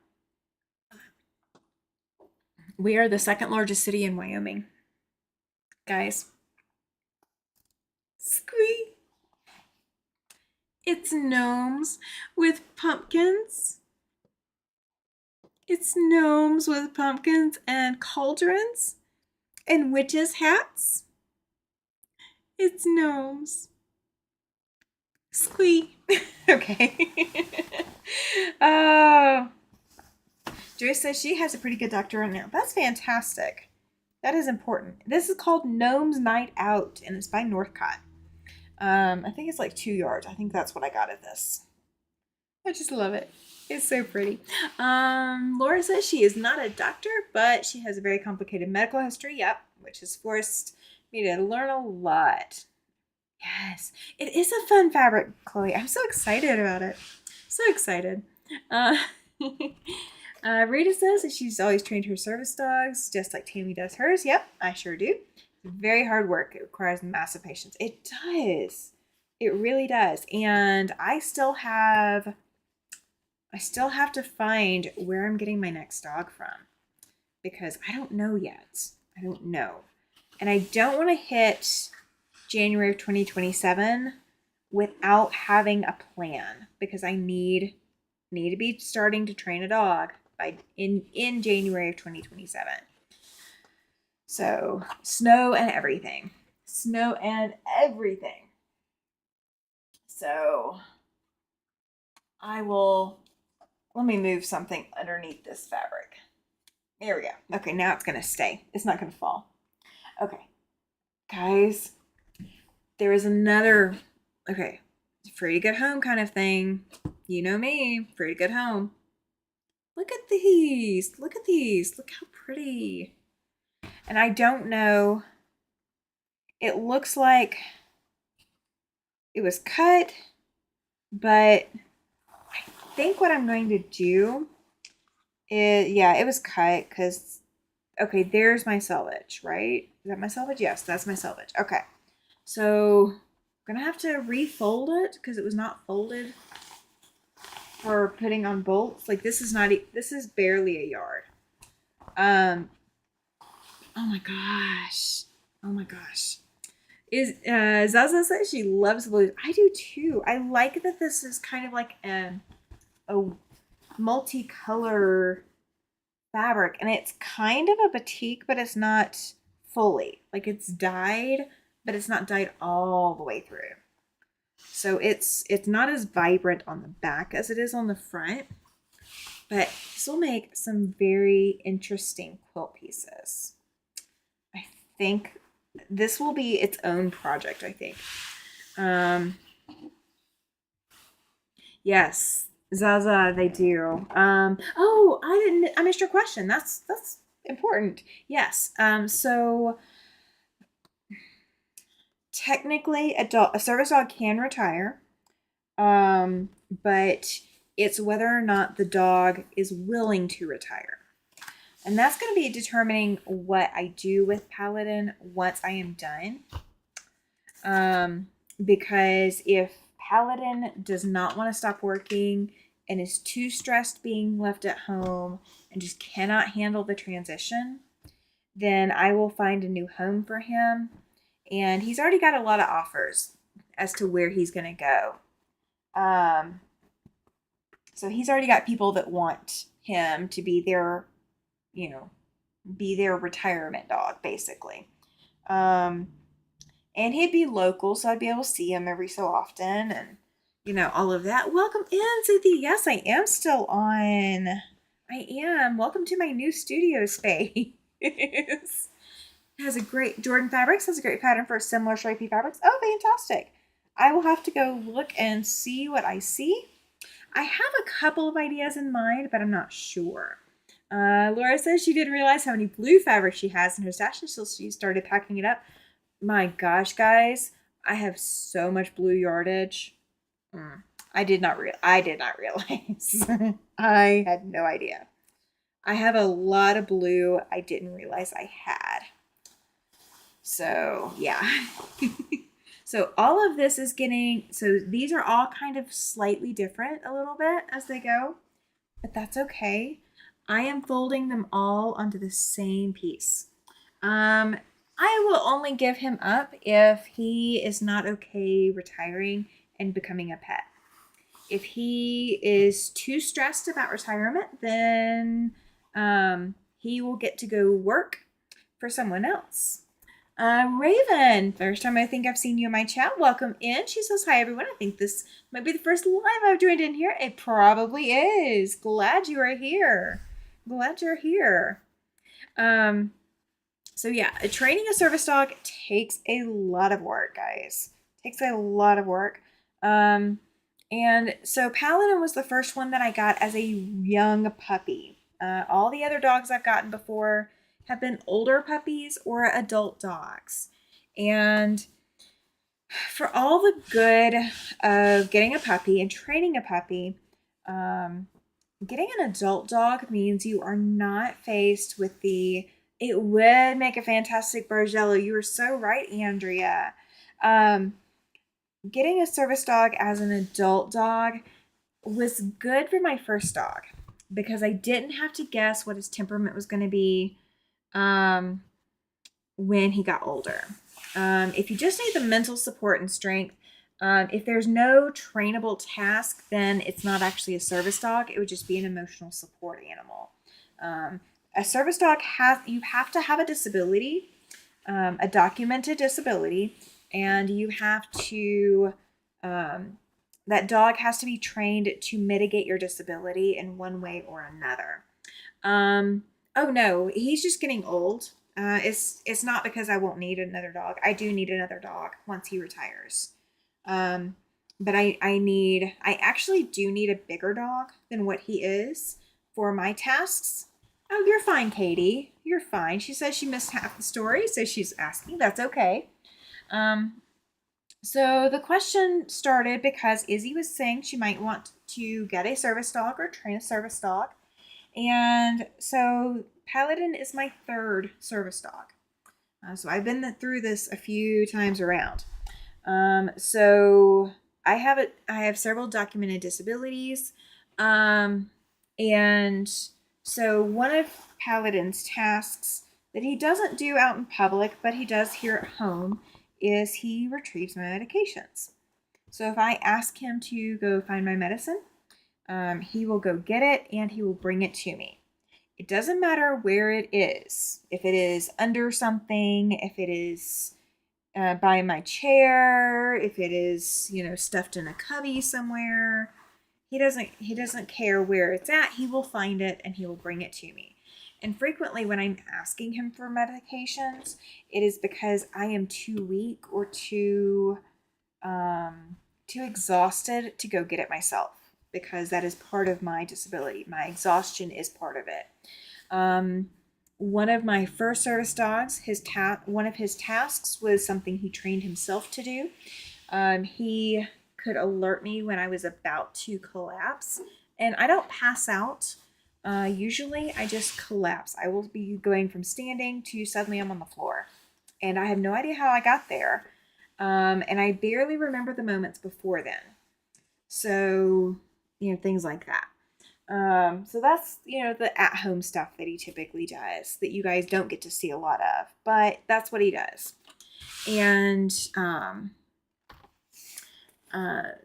We are the second largest city in Wyoming. Guys, squee. It's gnomes with pumpkins. It's gnomes with pumpkins and cauldrons and witches' hats. It's gnomes. Squee. Okay. Joyce says she has a pretty good doctor right now. That's fantastic. That is important. This is called Gnomes Night Out, and it's by Northcott. I think it's like 2 yards. I think that's what I got at this. I just love it. It's so pretty. Laura says she is not a doctor, but she has a very complicated medical history. Yep, which has forced me to learn a lot. Yes, it is a fun fabric, Chloe. I'm so excited about it. So excited. Rita says that she's always trained her service dogs, just like Tammy does hers. Yep, I sure do. It's very hard work. It requires massive patience. It does. It really does. And I still have to find where I'm getting my next dog from because I don't know yet. I don't know. And I don't want to hit January of 2027 without having a plan because I need to be starting to train a dog in January of 2027. So, snow and everything. Snow and everything. So, let me move something underneath this fabric. There we go. Okay, now it's going to stay. It's not going to fall. Okay. Guys, there is another, okay, free to get home kind of thing. You know me, free to get home. Look at these. Look at these. Look how pretty. And I don't know. It looks like it was cut, but I think what I'm going to do is, yeah, it was cut because, okay, there's my selvage, right? Is that my selvage? Yes, that's my selvage. Okay. So I'm going to have to refold it because it was not folded for putting on bolts. Like this is barely a yard. Oh my gosh. Oh my gosh. Is Zaza says she loves blues. I do too. I like that this is kind of like a multicolor fabric, and it's kind of a batik, but it's not fully. Like it's dyed, but it's not dyed all the way through. So it's not as vibrant on the back as it is on the front, but this will make some very interesting quilt pieces. I think this will be its own project, I think. Um, yes, Zaza, they do. Oh, I missed your question. That's important. Yes. So technically, a service dog can retire, but it's whether or not the dog is willing to retire. And that's going to be determining what I do with Paladin once I am done. Because if Paladin does not want to stop working and is too stressed being left at home and just cannot handle the transition, then I will find a new home for him. And he's already got a lot of offers as to where he's going to go. So he's already got people that want him to be their, be their retirement dog, basically. And he'd be local, so I'd be able to see him every so often and, all of that. Welcome in, Cynthia. Yes, I am still on. I am. Welcome to my new studio space. Has a great, Jordan Fabrics has a great pattern for similar stripy fabrics. Oh, fantastic. I will have to go look and see what I see. I have a couple of ideas in mind, but I'm not sure. Laura says she didn't realize how many blue fabric she has in her stash until she started packing it up. My gosh, guys, I have so much blue yardage. I did not realize. I had no idea. I have a lot of blue I didn't realize I had. So, yeah. So all of this is so these are all kind of slightly different a little bit as they go, but that's okay. I am folding them all onto the same piece. I will only give him up if he is not okay retiring and becoming a pet. If he is too stressed about retirement, then he will get to go work for someone else. Raven, first time I think I've seen you in my chat. Welcome in. She says, hi, everyone. I think this might be the first live I've joined in here. It probably is. Glad you are here. Glad you're here. So yeah, training a service dog takes a lot of work, guys. Takes a lot of work. And so Paladin was the first one that I got as a young puppy. All the other dogs I've gotten before have been older puppies or adult dogs. And for all the good of getting a puppy and training a puppy, getting an adult dog means you are not faced with it would make a fantastic Bargello. You were so right, Andrea. Getting a service dog as an adult dog was good for my first dog because I didn't have to guess what his temperament was going to be when he got older. If you just need the mental support and strength, if there's no trainable task, then it's not actually a service dog. It would just be an emotional support animal. A service dog you have to have a disability, a documented disability, and you have to, that dog has to be trained to mitigate your disability in one way or another. Oh no, he's just getting old. It's not because I won't need another dog. I do need another dog once he retires. But I actually do need a bigger dog than what he is for my tasks. Oh, you're fine, Katie. You're fine. She says she missed half the story, so she's asking. That's okay. So the question started because Izzy was saying she might want to get a service dog or train a service dog. And so Paladin is my third service dog. So I've been through this a few times around. So I have several documented disabilities. And so one of Paladin's tasks that he doesn't do out in public, but he does here at home, is he retrieves my medications. So if I ask him to go find my medicine, he will go get it and he will bring it to me. It doesn't matter where it is. If it is under something, if it is by my chair, if it is, stuffed in a cubby somewhere, he doesn't care where it's at. He will find it and he will bring it to me. And frequently when I'm asking him for medications, it is because I am too weak or too exhausted to go get it myself, because that is part of my disability. My exhaustion is part of it. One of my first service dogs, one of his tasks was something he trained himself to do. He could alert me when I was about to collapse, and I don't pass out. Usually I just collapse. I will be going from standing to suddenly I'm on the floor, and I have no idea how I got there. And I barely remember the moments before then. So, things like that. So that's, the at-home stuff that he typically does that you guys don't get to see a lot of, but that's what he does. And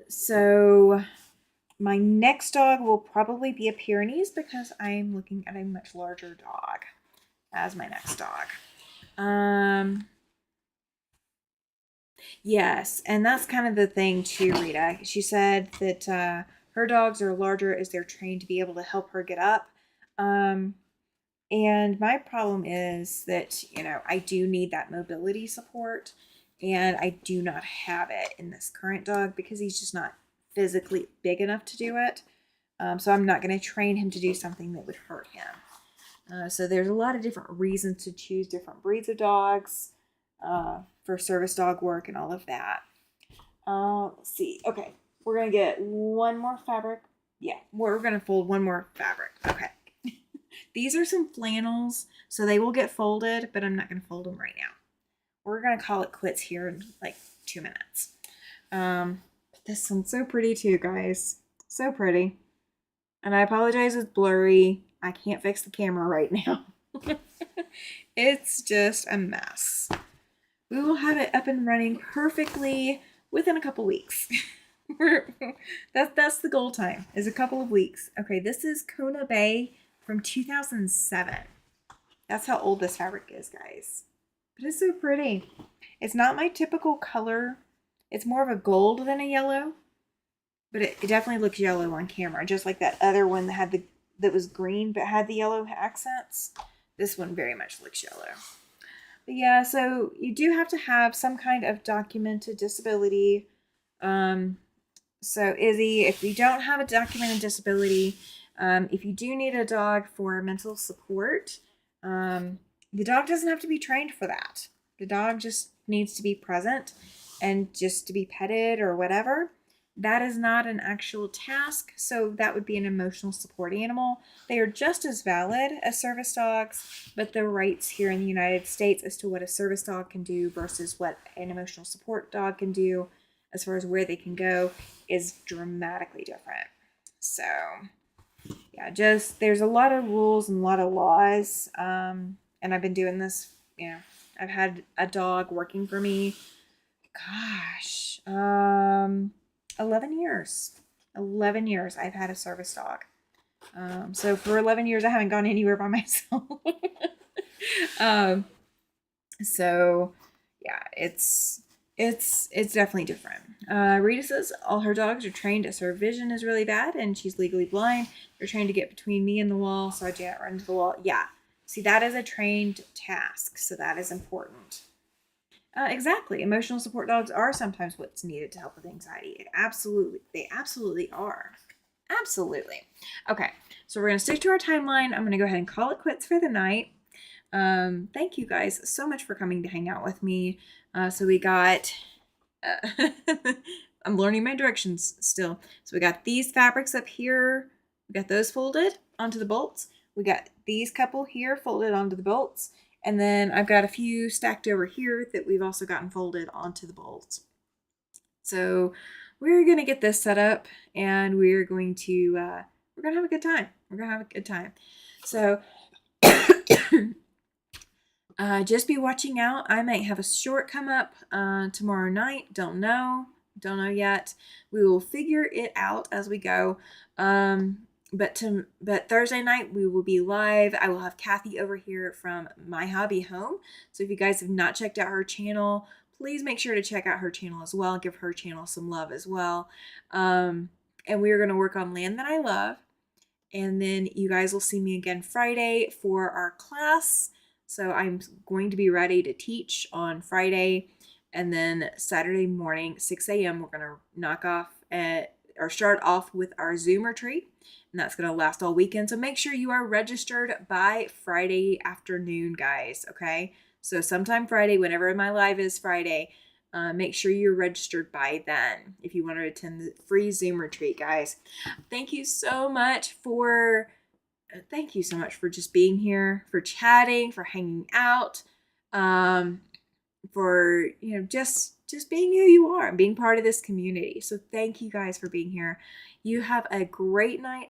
so my next dog will probably be a Pyrenees, because I'm looking at a much larger dog as my next dog. Yes, and that's kind of the thing too, Rita. She said that her dogs are larger as they're trained to be able to help her get up. And my problem is that, I do need that mobility support, and I do not have it in this current dog because he's just not physically big enough to do it. So I'm not going to train him to do something that would hurt him. So there's a lot of different reasons to choose different breeds of dogs for service dog work and all of that. Let's see. Okay, we're going to get one more fabric. Yeah, we're going to fold one more fabric. Okay. These are some flannels, so they will get folded, but I'm not going to fold them right now. We're going to call it quits here in like 2 minutes. But this one's so pretty too, guys. So pretty. And I apologize, it's blurry. I can't fix the camera right now. It's just a mess. We will have it up and running perfectly within a couple weeks. That's the goal time, is a couple of weeks. Okay, this is Kona Bay from 2007. That's how old this fabric is, guys. But it's so pretty. It's not my typical color. It's more of a gold than a yellow. But it definitely looks yellow on camera, just like that other one that was green but had the yellow accents. This one very much looks yellow. But yeah, so you do have to have some kind of documented disability. So Izzy, if you don't have a documented disability, if you do need a dog for mental support, the dog doesn't have to be trained for that. The dog just needs to be present and just to be petted or whatever. That is not an actual task, so that would be an emotional support animal. They are just as valid as service dogs, but the rights here in the United States as to what a service dog can do versus what an emotional support dog can do, as far as where they can go, is dramatically different. So, yeah, there's a lot of rules and a lot of laws, and I've been doing this, I've had a dog working for me, 11 years. 11 years I've had a service dog. So for 11 years I haven't gone anywhere by myself. So yeah, it's definitely different. Rita says all her dogs are trained as her vision is really bad and she's legally blind. They're trained to get between me and the wall so I can't run into the wall. Yeah. See, that is a trained task, so that is important. Exactly. Emotional support dogs are sometimes what's needed to help with anxiety. They absolutely are. Absolutely. Okay, so we're going to stick to our timeline. I'm going to go ahead and call it quits for the night. Thank you guys so much for coming to hang out with me. So we got, I'm learning my directions still. So we got these fabrics up here. We got those folded onto the bolts. We got these couple here folded onto the bolts. And then I've got a few stacked over here that we've also gotten folded onto the bolts. So we're going to get this set up and we're going to have a good time. We're going to have a good time. So Just be watching out. I might have a short come up tomorrow night. Don't know. Don't know yet. We will figure it out as we go. But Thursday night we will be live. I will have Kathy over here from My Hobby Home. So if you guys have not checked out her channel, please make sure to check out her channel as well. Give her channel some love as well. And we are going to work on Land That I Love. And then you guys will see me again Friday for our class. So I'm going to be ready to teach on Friday. And then Saturday morning, 6 a.m., we're going to knock off or start off with our Zoom retreat. And that's going to last all weekend. So make sure you are registered by Friday afternoon, guys. Okay. So sometime Friday, whenever my live is Friday, make sure you're registered by then if you want to attend the free Zoom retreat, guys. Thank you so much for just being here, for chatting, for hanging out, for just being who you are and being part of this community. So thank you guys for being here. You have a great night,